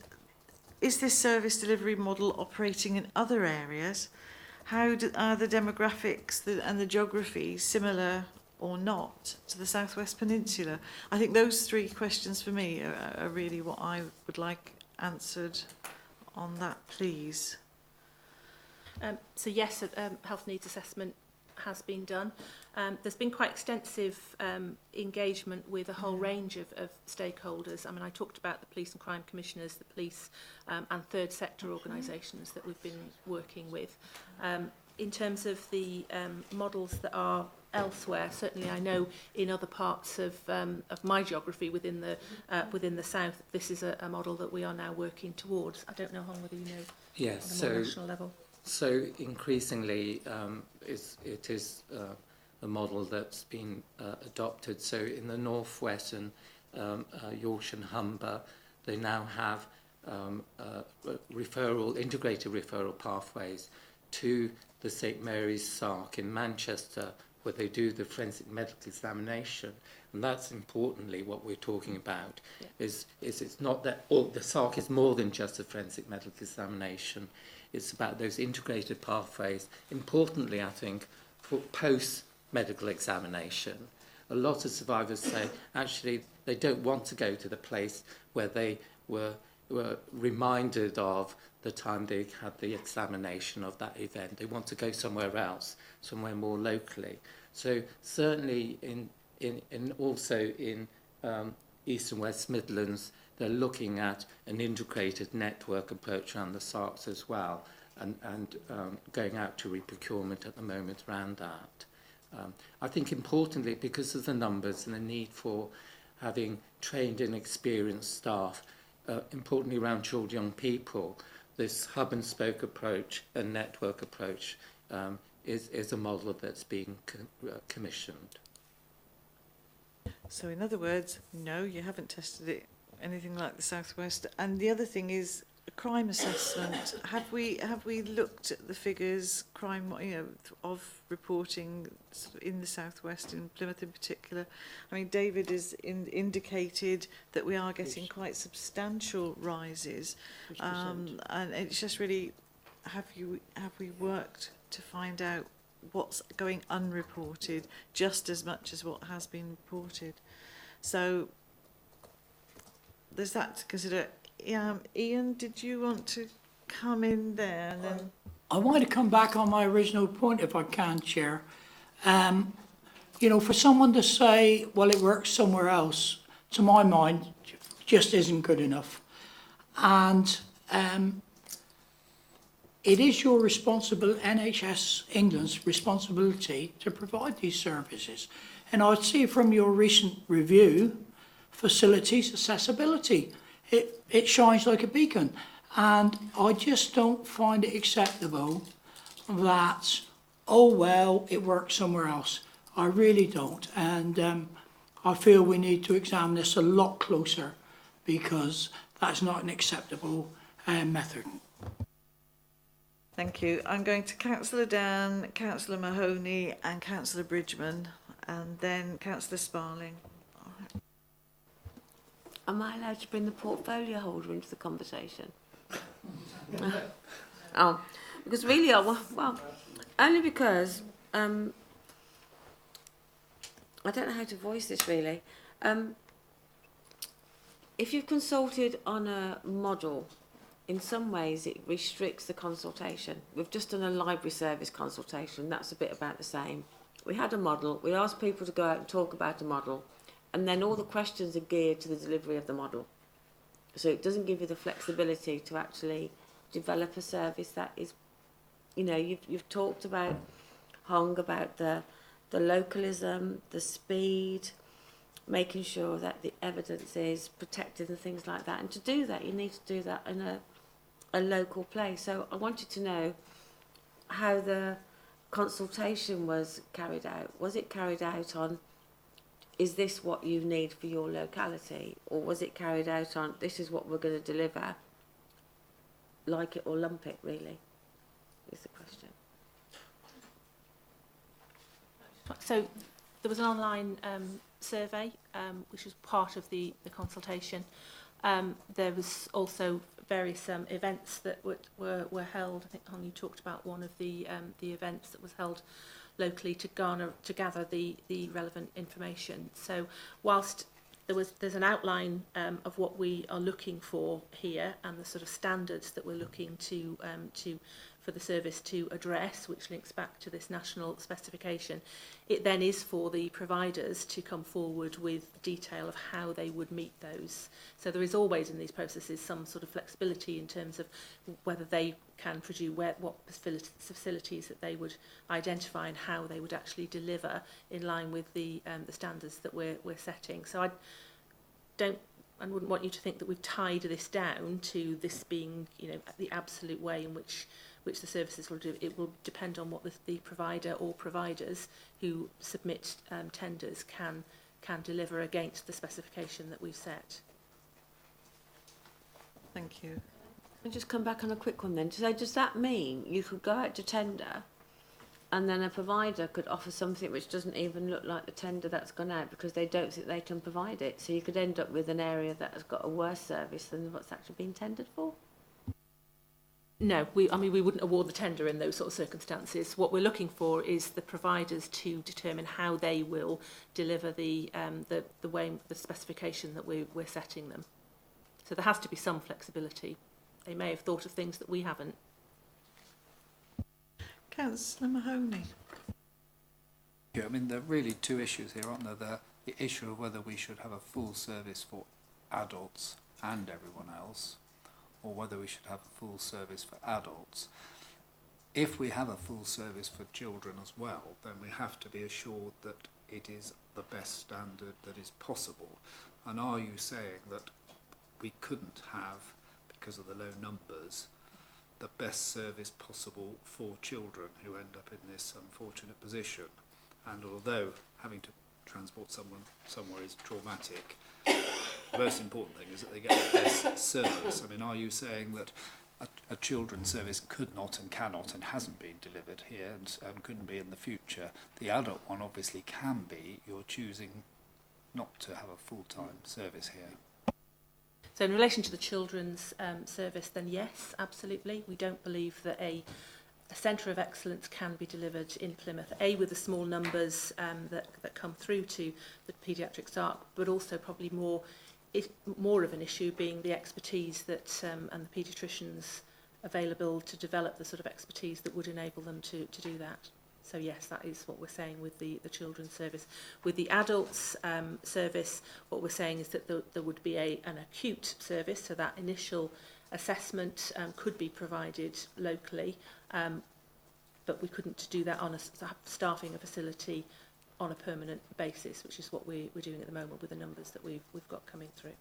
is this service delivery model operating in other areas? How are the demographics and the geography similar or not to the South West Peninsula? I think those three questions for me are really what I would like answered on that, please. So yes, health needs assessment has been done. There's been quite extensive engagement with a whole range of stakeholders. I mean, I talked about the police and crime commissioners, the police and third sector organisations that we've been working with. In terms of the models that are elsewhere, certainly I know in other parts of my geography within the south, this is a model that we are now working towards. I don't know, Hong, whether you know Yes, on a more national level. So increasingly, it is a model that's been adopted. So in the northwest and Yorkshire and Humber, they now have integrated referral pathways to the St Mary's SARC in Manchester, where they do the forensic medical examination. And that's importantly what we're talking about, is it's not that the SARC is more than just a forensic medical examination. It's about those integrated pathways. Importantly, I think, for post-medical examination, a lot of survivors say, actually, they don't want to go to the place where they were reminded of the time they had the examination of that event. They want to go somewhere else, somewhere more locally. So certainly also in East and West Midlands, they're looking at an integrated network approach around the SARCs as well, and going out to reprocurement at the moment around that. I think importantly, because of the numbers and the need for having trained and experienced staff, importantly around children, young people, this hub and spoke approach and network approach is a model that's being commissioned. So in other words, no, you haven't tested it anything like the Southwest. And the other thing is a crime assessment. Have we looked at the figures, crime, of reporting in the Southwest, in Plymouth in particular? I mean, David has indicated that we are getting quite substantial rises, and it's just really, have we worked to find out what's going unreported just as much as what has been reported? So there's that to consider. Ian, did you want to come in there? And then I want to come back on my original point if I can, Chair. For someone to say, well, it works somewhere else, to my mind, just isn't good enough. And it is your responsibility, NHS England's responsibility, to provide these services. And I'd see from your recent review, facilities, accessibility, it shines like a beacon. And I just don't find it acceptable that, oh, well, it works somewhere else. I really don't. And I feel we need to examine this a lot closer, because that's not an acceptable method. thank you. I'm going to Councillor Dan, Councillor Mahoney and Councillor Bridgman, and then Councillor Sparling. Am I allowed to bring the portfolio holder into the conversation? Oh, because really, well, only because I don't know how to voice this really. If you've consulted on a model in some ways it restricts the consultation. We've just done a library service consultation, that's a bit about the same. We had a model, we asked people to go out and talk about a model, and then all the questions are geared to the delivery of the model. So it doesn't give you the flexibility to actually develop a service that is, you know, you've talked about, Hong, about the localism, the speed, making sure that the evidence is protected and things like that. And to do that, you need to do that in a local place. So I wanted to know how the consultation was carried out. Was it carried out on, is this what you need for your locality? Or was it carried out on, this is what we're going to deliver, like it or lump it, really, is the question. So there was an online survey, which was part of the consultation. There was also various events that were held. I think, Hong, you talked about one of the events that was held locally to gather the relevant information. So whilst there's an outline of what we are looking for here and the sort of standards that we're looking to for the service to address, which links back to this national specification, it then is for the providers to come forward with detail of how they would meet those. So there is always in these processes some sort of flexibility in terms of whether they can produce what facilities that they would identify and how they would actually deliver in line with the standards that we're setting. So I wouldn't want you to think that we've tied this down to this being, you know, the absolute way in which the services will do. It will depend on what the provider or providers who submit tenders can deliver against the specification that we've set. Thank you. I'll just come back on a quick one then. So does that mean you could go out to tender and then a provider could offer something which doesn't even look like the tender that's gone out because they don't think they can provide it? So you could end up with an area that has got a worse service than what's actually been tendered for? No, we wouldn't award the tender in those sort of circumstances. What we're looking for is the providers to determine how they will deliver the way, the specification that we're setting them. So there has to be some flexibility. They may have thought of things that we haven't. Councillor Mahoney. Yeah, I mean, there are really two issues here, aren't there? The issue of whether we should have a full service for adults and everyone else, or whether we should have a full service for adults. If we have a full service for children as well, then we have to be assured that it is the best standard that is possible. And are you saying that we couldn't have, because of the low numbers, the best service possible for children who end up in this unfortunate position? And although having to transport someone somewhere is traumatic, the most important thing is that they get the best service. I mean, are you saying that a children's service could not and cannot and hasn't been delivered here and couldn't be in the future? The adult one obviously can be. You're choosing not to have a full-time service here. So in relation to the children's service, then yes, absolutely. We don't believe that a centre of excellence can be delivered in Plymouth, with the small numbers that come through to the paediatrics ARC, but also probably more of an issue being the expertise that and the paediatricians available to develop the sort of expertise that would enable them to do that. So yes, that is what we're saying with the children's service. With the adults service, what we're saying is that there would be an acute service, so that initial assessment could be provided locally, but we couldn't do that on staffing a facility on a permanent basis, which is what we're doing at the moment with the numbers that we've got coming through.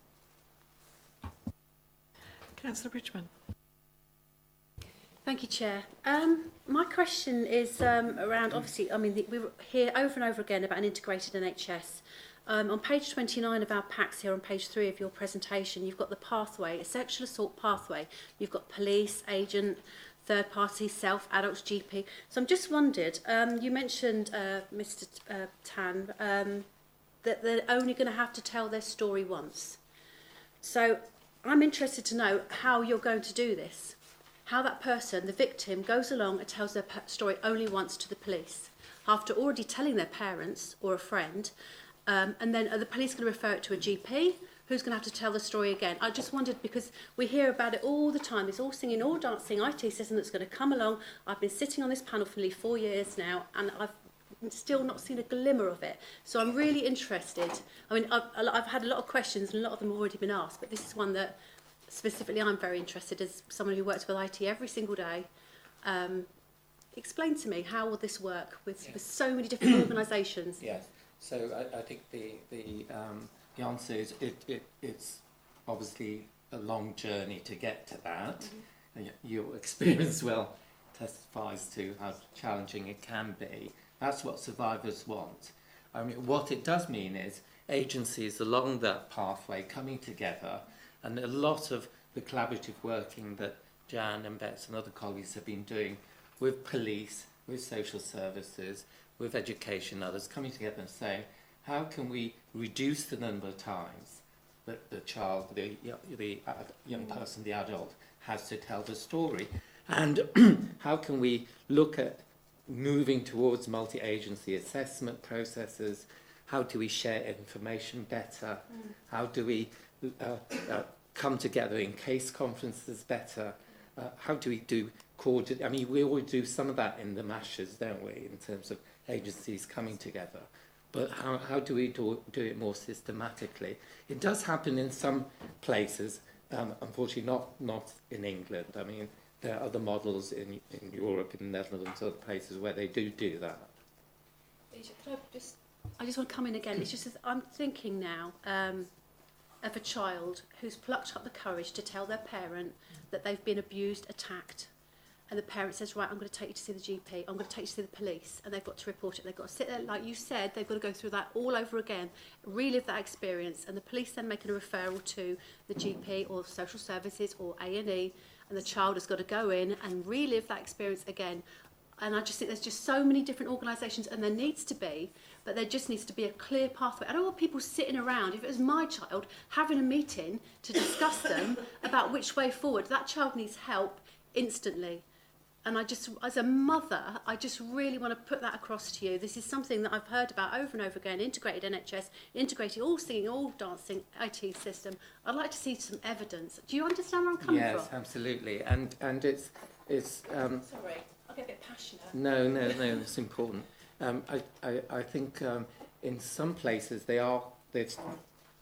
Councillor Bridgman. Thank you, Chair. My question is around, obviously, I mean, we hear over and over again about an integrated NHS. On page 29 of our packs here, on page 3 of your presentation, you've got the pathway, a sexual assault pathway. You've got police, agent, third party, self, adults, GP. So I'm just wondered, you mentioned, Mr. Tan, that they're only going to have to tell their story once. So I'm interested to know how you're going to do this. How that person, the victim, goes along and tells their story only once to the police, after already telling their parents or a friend, and then are the police going to refer it to a GP, who's going to have to tell the story again? I just wondered, because we hear about it all the time, this all singing, all dancing IT system that's going to come along. I've been sitting on this panel for nearly 4 years now, and I've still not seen a glimmer of it. So I'm really interested. I mean, I've had a lot of questions, and a lot of them have already been asked, but this is one that specifically I'm very interested, as someone who works with IT every single day. Explain to me, how will this work with so many different organisations? Yes. So I think the answer is it's obviously a long journey to get to that. Mm-hmm. Your experience well testifies to how challenging it can be. That's what survivors want. I mean, what it does mean is agencies along that pathway coming together, and a lot of the collaborative working that Jan and Bets and other colleagues have been doing with police, with social services, with education, others coming together and saying, how can we reduce the number of times that the child, the young person, the adult, has to tell the story? And how can we look at moving towards multi-agency assessment processes? How do we share information better? How do we come together in case conferences better? How do we do coordinate? I mean, we always do some of that in the mashes, don't we, in terms of agencies coming together. But how do we do it more systematically? It does happen in some places, unfortunately not in England. I mean, there are other models in Europe, in the Netherlands, other places where they do that. I just want to come in again. It's just that I'm thinking now of a child who's plucked up the courage to tell their parent that they've been abused, attacked, and the parent says, right, I'm going to take you to see the GP, I'm going to take you to see the police, and they've got to report it. They've got to sit there, like you said, they've got to go through that all over again, relive that experience, and the police then making a referral to the GP or social services or A&E, and the child has got to go in and relive that experience again. And I just think there's just so many different organisations, and there needs to be, but there just needs to be a clear pathway. I don't want people sitting around, if it was my child, having a meeting to discuss them about which way forward. That child needs help instantly. And I just, as a mother, I just really want to put that across to you. This is something that I've heard about over and over again, integrated NHS, integrated all singing, all dancing IT system. I'd like to see some evidence. Do you understand where I'm coming from? Yes, absolutely. And it's sorry, I get a bit passionate. No, it's important. I think in some places they are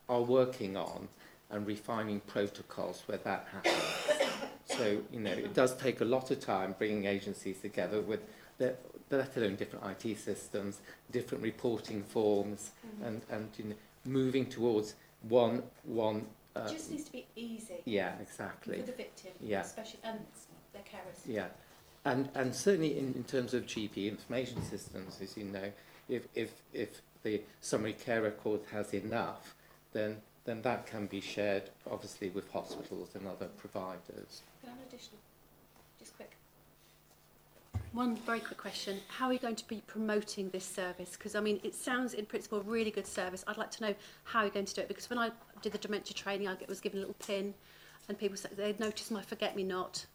working on and refining protocols where that happens. So, you know, it does take a lot of time bringing agencies together with let alone different IT systems, different reporting forms, and you know, moving towards one. It just needs to be easy. Yeah, exactly. For the victim, yeah, especially, and their carers. Yeah. And certainly in terms of GP information systems, as you know, if the summary care record has enough, then that can be shared, obviously, with hospitals and other providers. Can I have an additional? Just quick. One very quick question. How are you going to be promoting this service? Because, I mean, it sounds, in principle, a really good service. I'd like to know how you're going to do it, because when I did the dementia training, I was given a little pin, and people said they'd noticed my forget-me-not.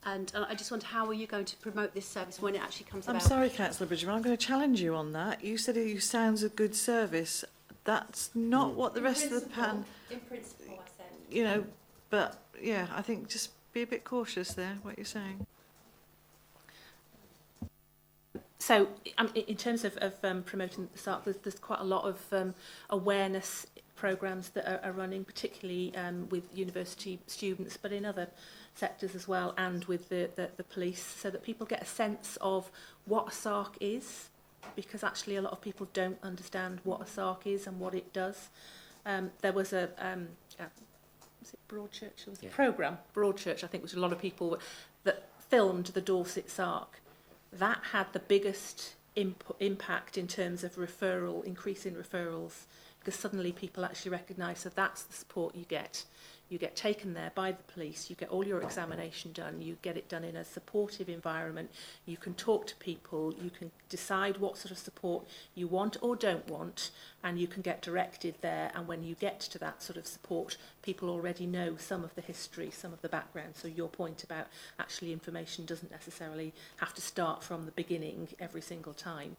And I just wonder, how are you going to promote this service when it actually comes about? I'm sorry, Councillor Bridgman, I'm going to challenge you on that. You said it sounds a good service. That's not what the rest of the pan... In principle, I said. You know, but, yeah, I think just be a bit cautious there, what you're saying. So, in terms of promoting the SARC, there's quite a lot of awareness programmes that are running, particularly with university students, but in other sectors as well, and with the police, so that people get a sense of what a SARC is, because actually a lot of people don't understand what a SARC is and what it does. There was was it Broadchurch? There was a programme, Broadchurch, I think, which a lot of people that filmed the Dorset SARC. That had the biggest impact in terms of increase in referrals, because suddenly people actually recognise that that's the support you get. You get taken there by the police, you get all your examination done, you get it done in a supportive environment, you can talk to people, you can decide what sort of support you want or don't want, and you can get directed there. And when you get to that sort of support, people already know some of the history, some of the background. So your point about actually information doesn't necessarily have to start from the beginning every single time.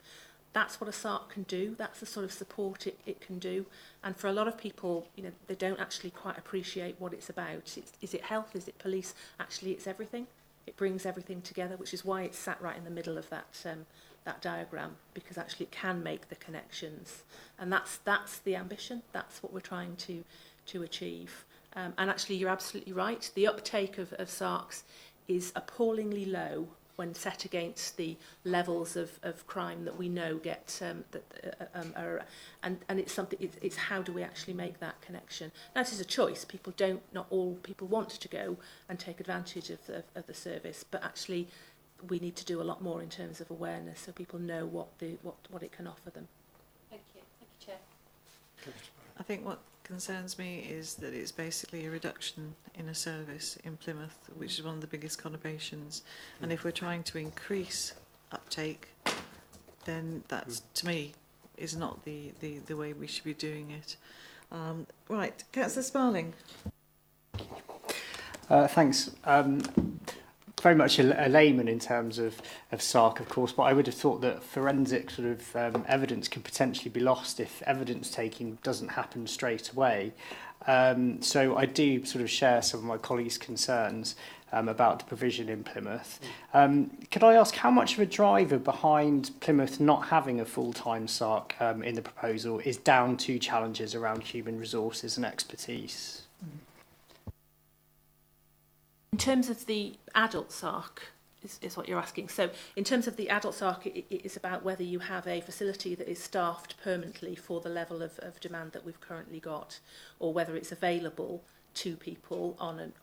that's what a SARC can do. That's the sort of support it can do. And for a lot of people, you know, they don't actually quite appreciate what it's about. Is it health? Is it police? Actually, it's everything. It brings everything together, which is why it's sat right in the middle of that diagram, because actually it can make the connections. And that's the ambition. That's what we're trying to achieve. And actually, you're absolutely right. The uptake of SARCs is appallingly low when set against the levels of crime that we know get and it's something. It's how do we actually make that connection? Now, this is a choice. Not all people want to go and take advantage of the service, but actually, we need to do a lot more in terms of awareness so people know what it can offer them. Thank you, Chair. I think what concerns me is that it's basically a reduction in a service in Plymouth, which is one of the biggest conurbations. And if we're trying to increase uptake, then that's, to me, is not the way we should be doing it. Right, Councillor Sparling. Thanks. Very much a layman in terms of SARC, of course, but I would have thought that forensic sort of evidence could potentially be lost if evidence taking doesn't happen straight away. So I do sort of share some of my colleagues' concerns about the provision in Plymouth. Could I ask how much of a driver behind Plymouth not having a full-time SARC in the proposal is down to challenges around human resources and expertise? In terms of the adult SARC, is what you're asking. So in terms of the adult SARC, it is about whether you have a facility that is staffed permanently for the level of demand that we've currently got, or whether it's available to people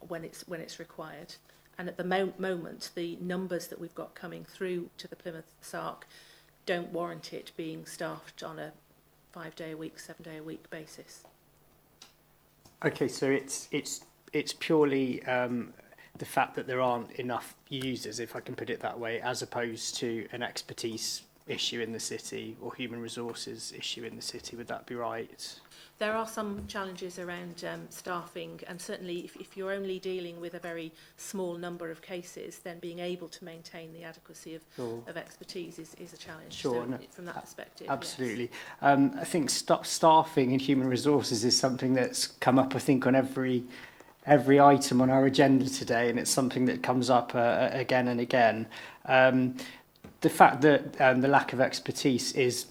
when it's required. And at the moment, the numbers that we've got coming through to the Plymouth SARC don't warrant it being staffed on a 5-day-a-week, 7-day-a-week basis. Okay, so it's purely the fact that there aren't enough users, if I can put it that way, as opposed to an expertise issue in the city or human resources issue in the city. Would that be right? There are some challenges around staffing, and certainly if you're only dealing with a very small number of cases, then being able to maintain the adequacy of expertise is a challenge. Sure, so from that perspective. Absolutely. Yes. I think staffing and human resources is something that's come up, I think, on every item on our agenda today, and it's something that comes up again and again. The fact that the lack of expertise is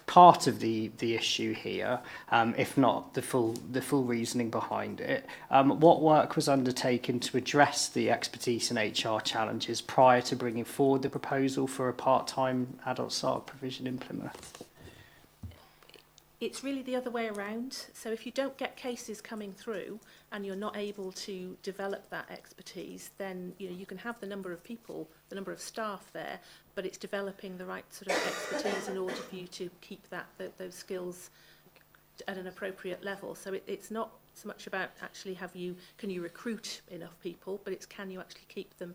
part of the issue here, if not the full reasoning behind it. What work was undertaken to address the expertise and HR challenges prior to bringing forward the proposal for a part-time adult SARC provision in Plymouth? It's really the other way around. So if you don't get cases coming through and you're not able to develop that expertise, then you can have the number of people, the number of staff there, but it's developing the right sort of expertise in order for you to keep those skills at an appropriate level. So it's not so much about actually can you recruit enough people, but it's can you actually keep them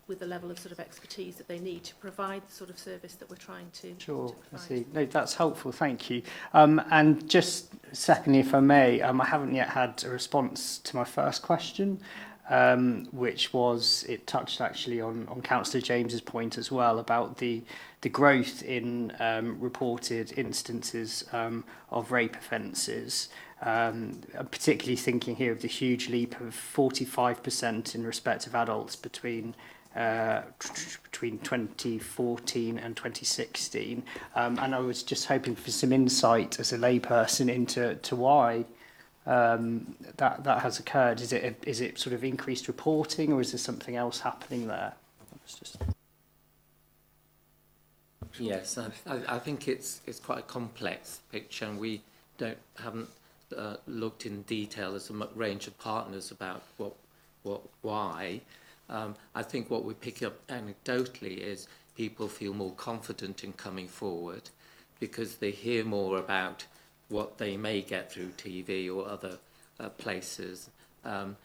with the level of sort of expertise that they need to provide the sort of service that we're trying to Sure, I provide. see. No, that's helpful, thank you. And just secondly, if I may, I haven't yet had a response to my first question, which was, it touched actually on Councillor James's point as well about the growth in reported instances of rape offences. I'm particularly thinking here of the huge leap of 45% in respect of adults between 2014 and 2016. And I was just hoping for some insight as a layperson into why that has occurred. Is it sort of increased reporting, or is there something else happening there? Yes, I think it's quite a complex picture, and we haven't looked in detail as a range of partners about why. I think what we pick up anecdotally is people feel more confident in coming forward because they hear more about what they may get through TV or other places. For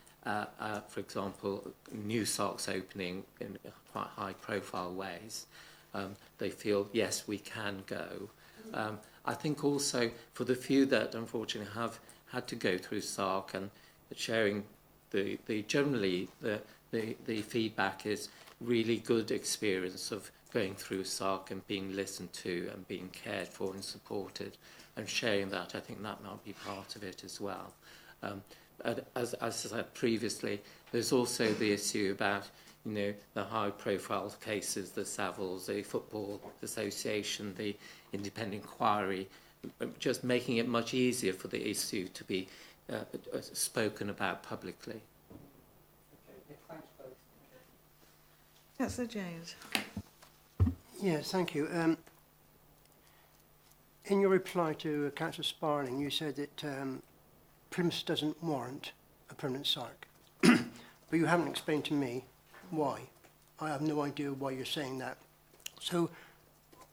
example, new SARCs opening in quite high-profile ways. They feel, yes, we can go. I think also for the few that unfortunately have had to go through SARC and sharing generally the feedback is really good experience of going through SARC and being listened to and being cared for and supported and sharing that. I think that might be part of it as well. As I said previously, there's also the issue about, you know, the high-profile cases, the Savills, the Football Association, the independent inquiry, just making it much easier for the issue to be spoken about publicly. Councillor James. Yes, thank you. In your reply to Councillor Sparling, you said that Plymouth doesn't warrant a permanent SARC. But you haven't explained to me why. I have no idea why you're saying that. So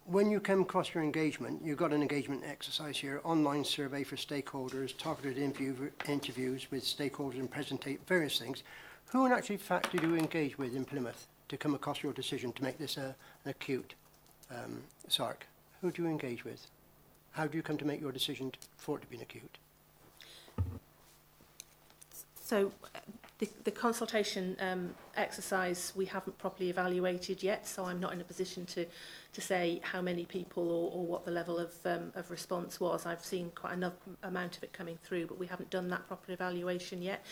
when you come across your engagement, you've got an engagement exercise here, online survey for stakeholders, targeted interviews with stakeholders and presentate various things. Who in actual fact did you engage with in Plymouth to come across your decision to make this an acute SARC? Who do you engage with? How do you come to make your decision for it to be an acute? So the consultation exercise we haven't properly evaluated yet, so I'm not in a position to say how many people or what the level of response was. I've seen quite enough amount of it coming through, but we haven't done that proper evaluation yet.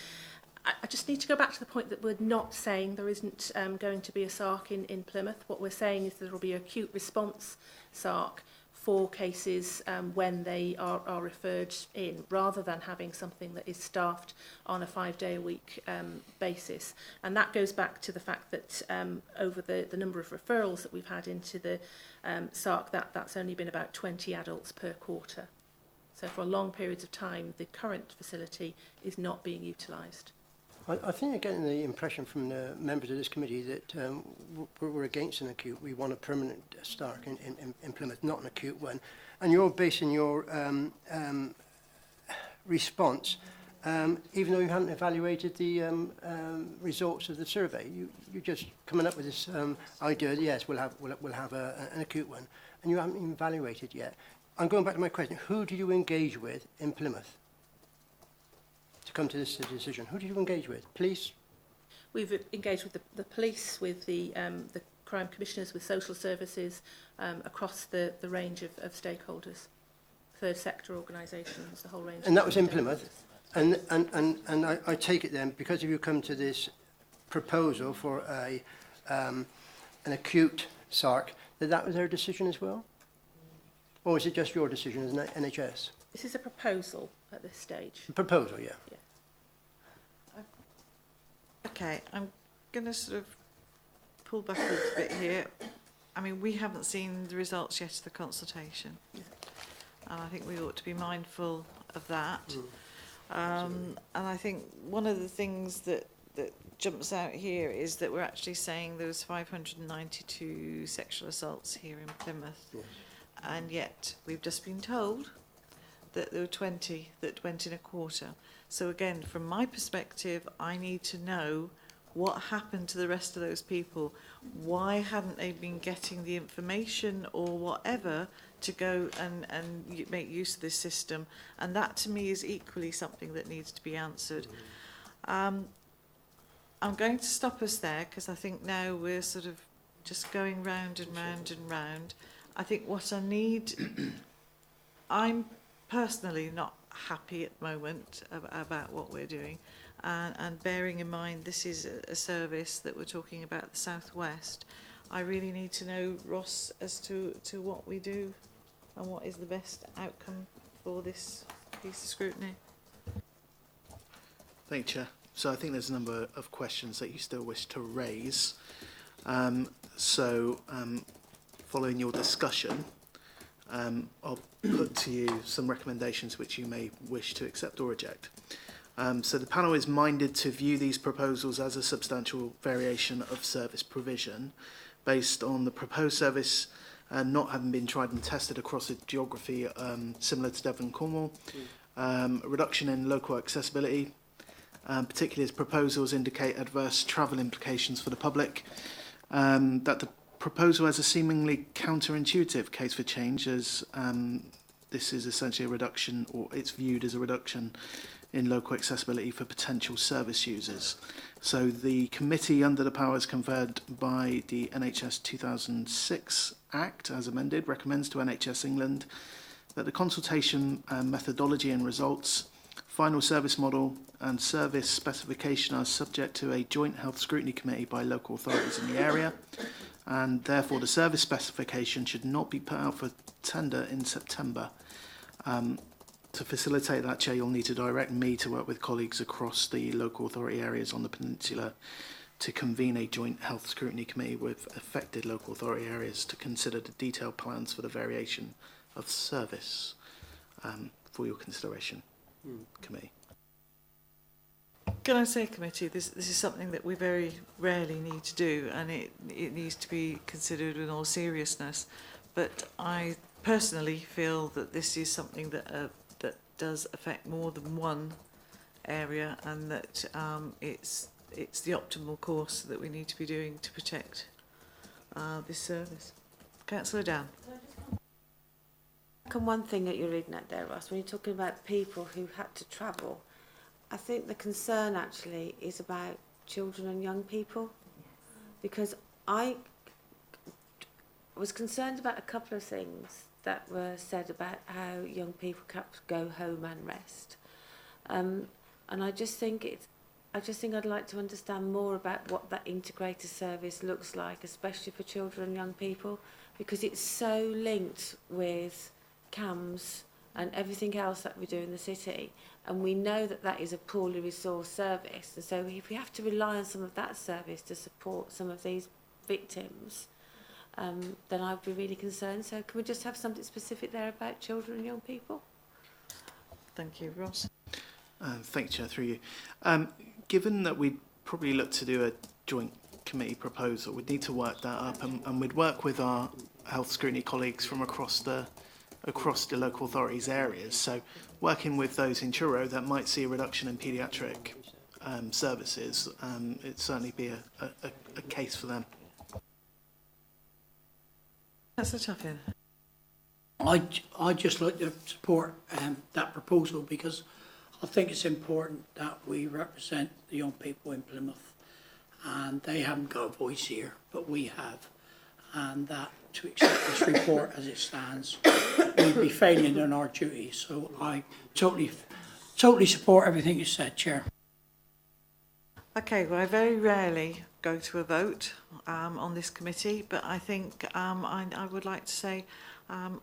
I just need to go back to the point that we're not saying there isn't going to be a SARC in Plymouth. What we're saying is there will be acute response SARC for cases when they are referred in, rather than having something that is staffed on a 5-day-a-week basis. And that goes back to the fact that over the number of referrals that we've had into the SARC, that's only been about 20 adults per quarter. So for long periods of time, the current facility is not being utilised. I think you're getting the impression from the members of this committee that we're against an acute. We want a permanent SARC in Plymouth, not an acute one. And you're basing your response, even though you haven't evaluated the results of the survey. You're just coming up with this idea that, yes, we'll have an acute one. And you haven't even evaluated yet. I'm going back to my question. Who did you engage with in Plymouth to come to this decision? Who did you engage with? Police? We've engaged with the police, with the crime commissioners, with social services, across the range of stakeholders, third sector organisations, the whole range. And that was in Plymouth? And I take it then, because if you come to this proposal for an acute SARC, that was their decision as well? Or is it just your decision as an NHS? This is a proposal at this stage. A proposal, yeah. Okay, I'm going to sort of pull back a little bit here. I mean, we haven't seen the results yet of the consultation. Yeah. And I think we ought to be mindful of that. And I think one of the things that jumps out here is that we're actually saying there was 592 sexual assaults here in Plymouth. Yes. And yet we've just been told that there were 20 that went in a quarter. So again, from my perspective, I need to know what happened to the rest of those people. Why hadn't they been getting the information or whatever to go and make use of this system? And that to me is equally something that needs to be answered. I'm going to stop us there because I think now we're sort of just going round and round and round. I think what I need, I'm personally not happy at the moment about what we're doing, and bearing in mind this is a service that we're talking about the Southwest, I really need to know, Ross, as to what we do and what is the best outcome for this piece of scrutiny. Thank you, Chair. So I think there's a number of questions that you still wish to raise. Following your discussion, I'll put to you some recommendations which you may wish to accept or reject. So the panel is minded to view these proposals as a substantial variation of service provision based on the proposed service not having been tried and tested across a geography similar to Devon and Cornwall, reduction in local accessibility, particularly as proposals indicate adverse travel implications for the public, that the proposal has a seemingly counterintuitive case for change as this is essentially a reduction, or it's viewed as a reduction in local accessibility for potential service users. So the committee, under the powers conferred by the NHS 2006 Act, as amended, recommends to NHS England that the consultation methodology and results, final service model and service specification are subject to a joint health scrutiny committee by local authorities in the area, and therefore the service specification should not be put out for tender in September. To facilitate that, Chair, you'll need to direct me to work with colleagues across the local authority areas on the peninsula to convene a joint health scrutiny committee with affected local authority areas to consider the detailed plans for the variation of service for your consideration, committee. Can I say, committee, this is something that we very rarely need to do, and it needs to be considered in all seriousness. But I personally feel that this is something that that does affect more than one area, and that it's the optimal course that we need to be doing to protect this service. Councillor Dan. And one thing that you're reading out there, Ross, when you're talking about people who had to travel, I think the concern actually is about children and young people, because I was concerned about a couple of things that were said about how young people can go home and rest, and I just think I'd like to understand more about what that integrated service looks like, especially for children and young people, because it's so linked with CAMS and everything else that we do in the city, and we know that that is a poorly resourced service, and so if we have to rely on some of that service to support some of these victims, then I'd be really concerned. So can we just have something specific there about children and young people? Thank you, Ross. Thank you, Chair, through you. Given that we'd probably look to do a joint committee proposal, we'd need to work that up, and we'd work with our health scrutiny colleagues from across the local authorities areas. So working with those in Truro that might see a reduction in paediatric services, it'd certainly be a case for them. That's a tough one. I'd just like to support that proposal, because I think it's important that we represent the young people in Plymouth, and they haven't got a voice here, but we have, and that to accept this report as it stands, we'd be failing in our duty. So I totally support everything you said, Chair. Okay, well, I very rarely go to a vote on this committee, but I think I would like to say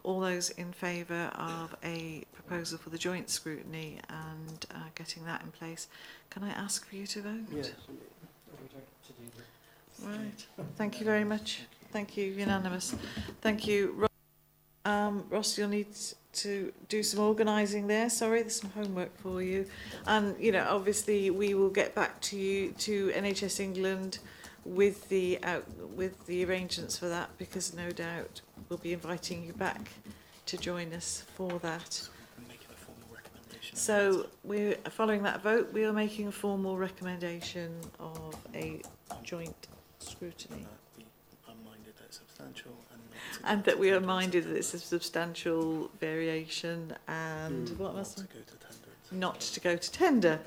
all those in favour of a proposal for the joint scrutiny and getting that in place, can I ask for you to vote? Yes. Right, thank you very much. Thank you, unanimous. Thank you. Ross, you'll need to do some organising there. Sorry, there's some homework for you. And, you know, obviously we will get back to you, to NHS England, with the arrangements for that, because no doubt we'll be inviting you back to join us for that. So we're following that vote, we are making a formal recommendation of a joint scrutiny. And that we are minded that it's a substantial variation, and what else? Not to go to tender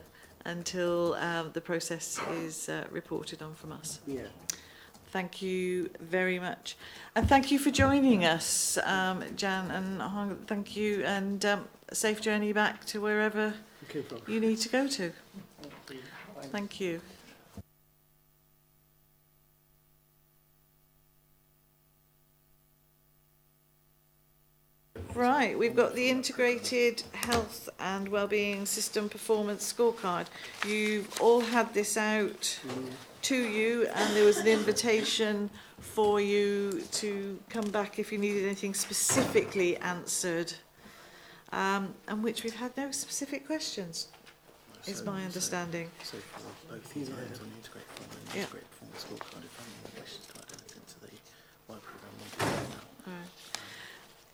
until the process is reported on from us. Yeah. Thank you very much, and thank you for joining us, Jan and Hong. Thank you, and safe journey back to wherever you need to go to. Thank you. Right, we've got the Integrated Health and Wellbeing System Performance Scorecard. You've all had this out to you, and there was an invitation for you to come back if you needed anything specifically answered, and which we've had no specific questions, is my understanding. So for both these items on the Integrated Performance Scorecard, if any more questions to add anything to the work programme, we'll do that now. Right.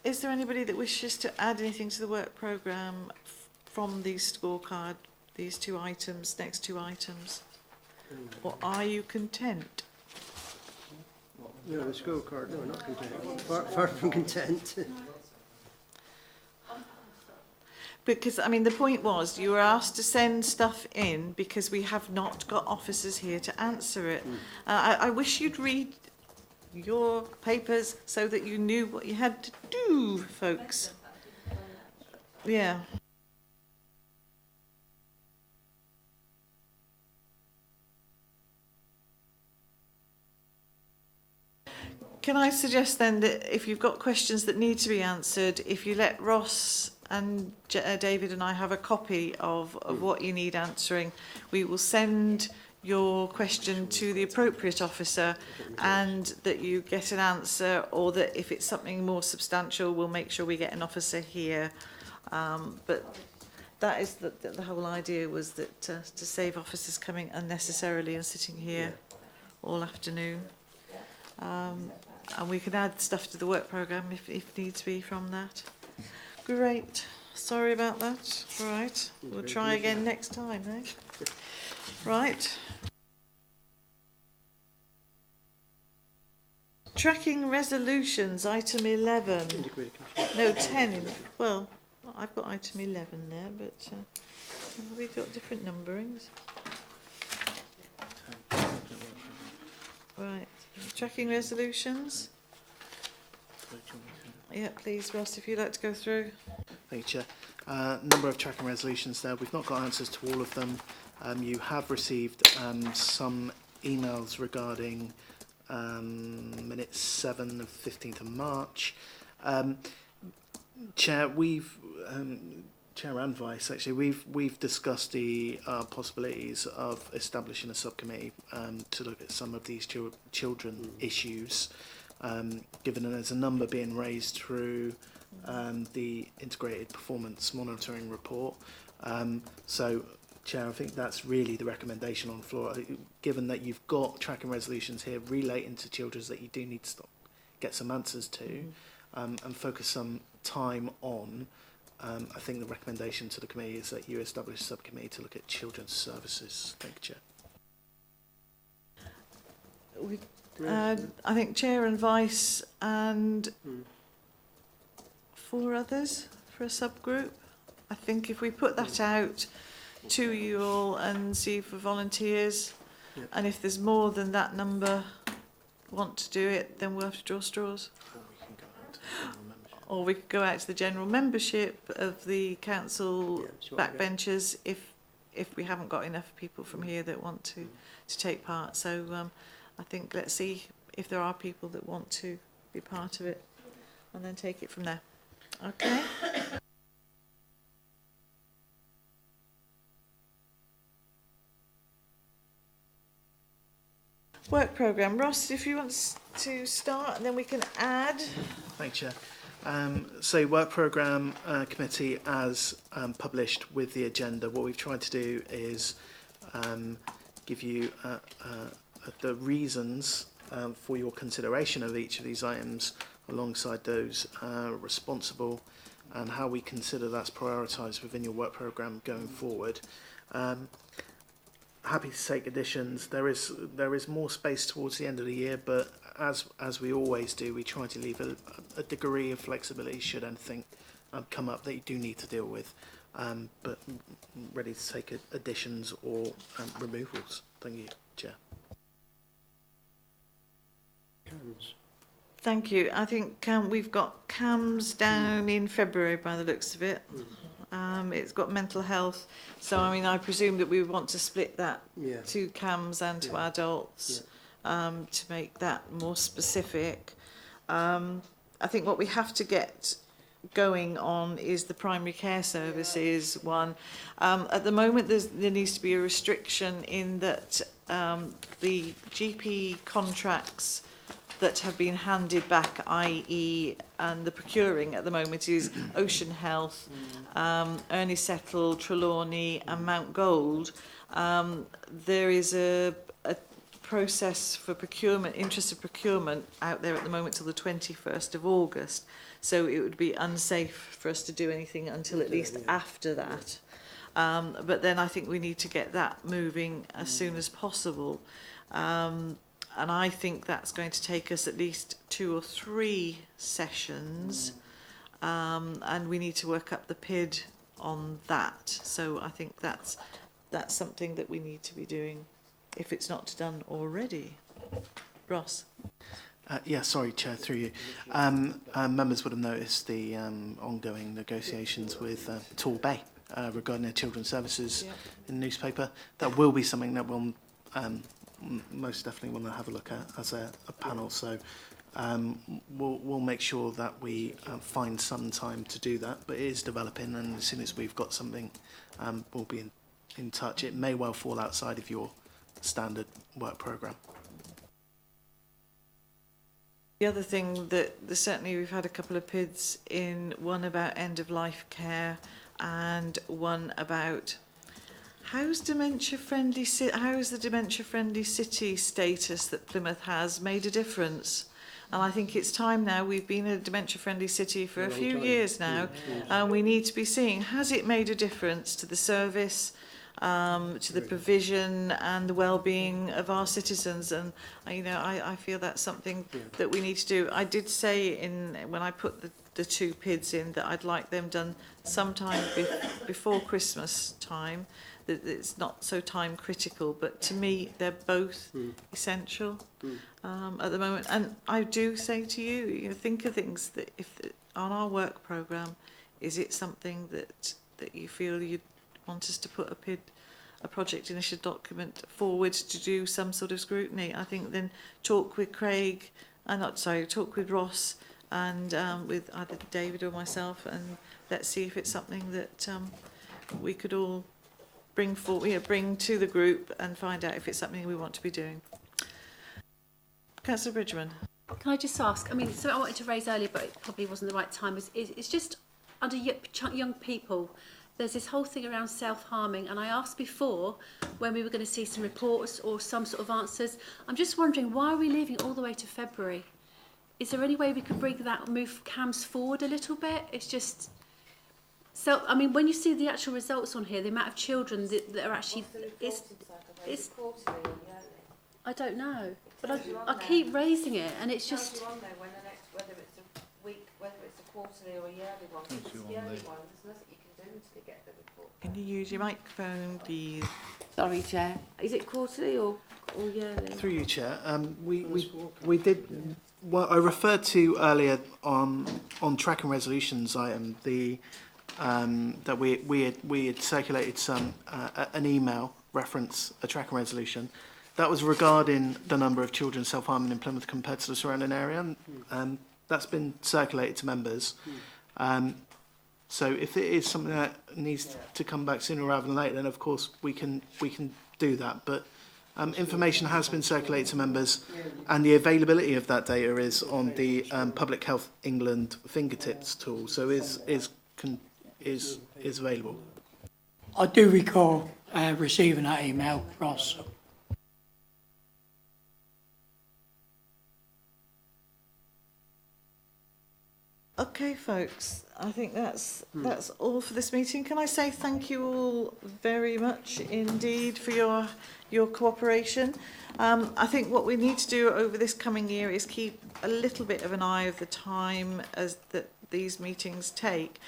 Is there anybody that wishes to add anything to the work programme from the scorecard, these two items, next two items? Or are you content? No, the scorecard, no, not content. Far from content. Because, I mean, the point was you were asked to send stuff in because we have not got officers here to answer it. I wish you'd read your papers so that you knew what you had to do, folks. Yeah. Can I suggest then that if you've got questions that need to be answered, if you let Ross and David and I have a copy of what you need answering, we will send your question to the appropriate officer, and that you get an answer, or that if it's something more substantial, we'll make sure we get an officer here. But that is the whole idea, was that to save officers coming unnecessarily and sitting here all afternoon. And we can add stuff to the work programme if needs be from that. Great. Sorry about that. Right. We'll try again next time, eh? Right. Tracking resolutions, item 11. No, 10. Well, I've got item 11 there, but have we got different numberings? Right. Tracking resolutions. Yeah, please, Ross, if you'd like to go through. Thank you, Chair. Number of tracking resolutions there. We've not got answers to all of them. You have received some emails regarding minutes 7 of 15th of March. Chair, Chair and Vice, actually, we've discussed the possibilities of establishing a subcommittee to look at some of these children issues, given that there's a number being raised through the Integrated Performance Monitoring Report. So, Chair, I think that's really the recommendation on the floor. Given that you've got tracking resolutions here relating to children that you do need to get some answers to, and focus some time on, I think the recommendation to the committee is that you establish a subcommittee to look at children's services. Thank you, Chair. I think Chair and Vice and 4 others for a subgroup. I think if we put that out to you all and see for volunteers, and if there's more than that number want to do it, then we'll have to draw straws. Or we could go out to the general membership of the council backbenchers if we haven't got enough people from here that want to take part. So I think let's see if there are people that want to be part of it, and then take it from there. Okay. Work programme. Ross, if you want to start, and then we can add. Thank you, Chair. So work programme committee as published with the agenda. What we've tried to do is give you the reasons for your consideration of each of these items, alongside those responsible, and how we consider that's prioritised within your work programme going forward. Happy to take additions. There is more space towards the end of the year, but as we always do, we try to leave a degree of flexibility should anything come up that you do need to deal with. But ready to take additions or removals. Thank you, Chair. Thank you. I think we've got CAMS down in February by the looks of it. It's got mental health. So, I mean, I presume that we would want to split that to CAMS and to adults to make that more specific. I think what we have to get going on is the primary care services one. At the moment, there needs to be a restriction in that the GP contracts that have been handed back, i.e. and the procuring at the moment is Ocean Health, Ernie Settle, Trelawney and Mount Gold. There is a process for procurement, interest of procurement out there at the moment till the 21st of August. So it would be unsafe for us to do anything until at least after that. But then I think we need to get that moving as soon as possible. And I think that's going to take us at least 2 or 3 sessions. And we need to work up the PID on that. So I think that's something that we need to be doing if it's not done already. Ross? Yeah, sorry, Chair, through you. Members would have noticed the ongoing negotiations with Tor Bay regarding their children's services in the newspaper. That will be something that we'll most definitely want to have a look at as a panel. So we'll make sure that we find some time to do that. But it is developing, and as soon as we've got something, we'll be in touch. It may well fall outside of your standard work programme. The other thing that certainly we've had a couple of PIDs in, one about end-of-life care and one about how's the dementia-friendly city status that Plymouth has made a difference. And I think it's time now. We've been a dementia-friendly city for a few years now, and we need to be seeing, has it made a difference to the service, to the provision and the well-being of our citizens? And I feel that's something that we need to do. I did say when I put the two PIDs in that I'd like them done sometime before Christmas time, that it's not so time critical, but to me they're both essential at the moment. And I do say to you, think of things that if on our work programme, is it something that you feel you'd want us to put a project initiative document forward to do some sort of scrutiny? I think then talk with talk with Ross and with either David or myself, and let's see if it's something that we could all bring forward, bring to the group and find out if it's something we want to be doing. Councillor Bridgman. Can I just ask, so I wanted to raise earlier, but it probably wasn't the right time, it's just under young people, there's this whole thing around self-harming, and I asked before when we were going to see some reports or some sort of answers. I'm just wondering, why are we leaving all the way to February? Is there any way we could move CAMS forward a little bit? It's just... So, when you see the actual results on here, the amount of children that are actually... It's I don't know, but I keep raising it, and it's just... Whether it's a week, whether it's a quarterly or a yearly one. If it's a yearly one, there's nothing you can do until you get the report. Can you use your microphone, please? Sorry, Chair. Is it quarterly or yearly? Through you, Chair. We did... Well, I referred to earlier on track and resolutions item that we had circulated an email reference a track and resolution that was regarding the number of children self-harming in Plymouth compared to the surrounding area. That's been circulated to members. So if it is something that needs to come back sooner rather than later, then of course we can do that. But information has been circulated to members, and the availability of that data is on the Public Health England fingertips tool, so is available. I do recall receiving that email, Ross. Okay, folks, I think that's all for this meeting. Can I say thank you all very much indeed for your cooperation. I think what we need to do over this coming year is keep a little bit of an eye of the time as that these meetings take.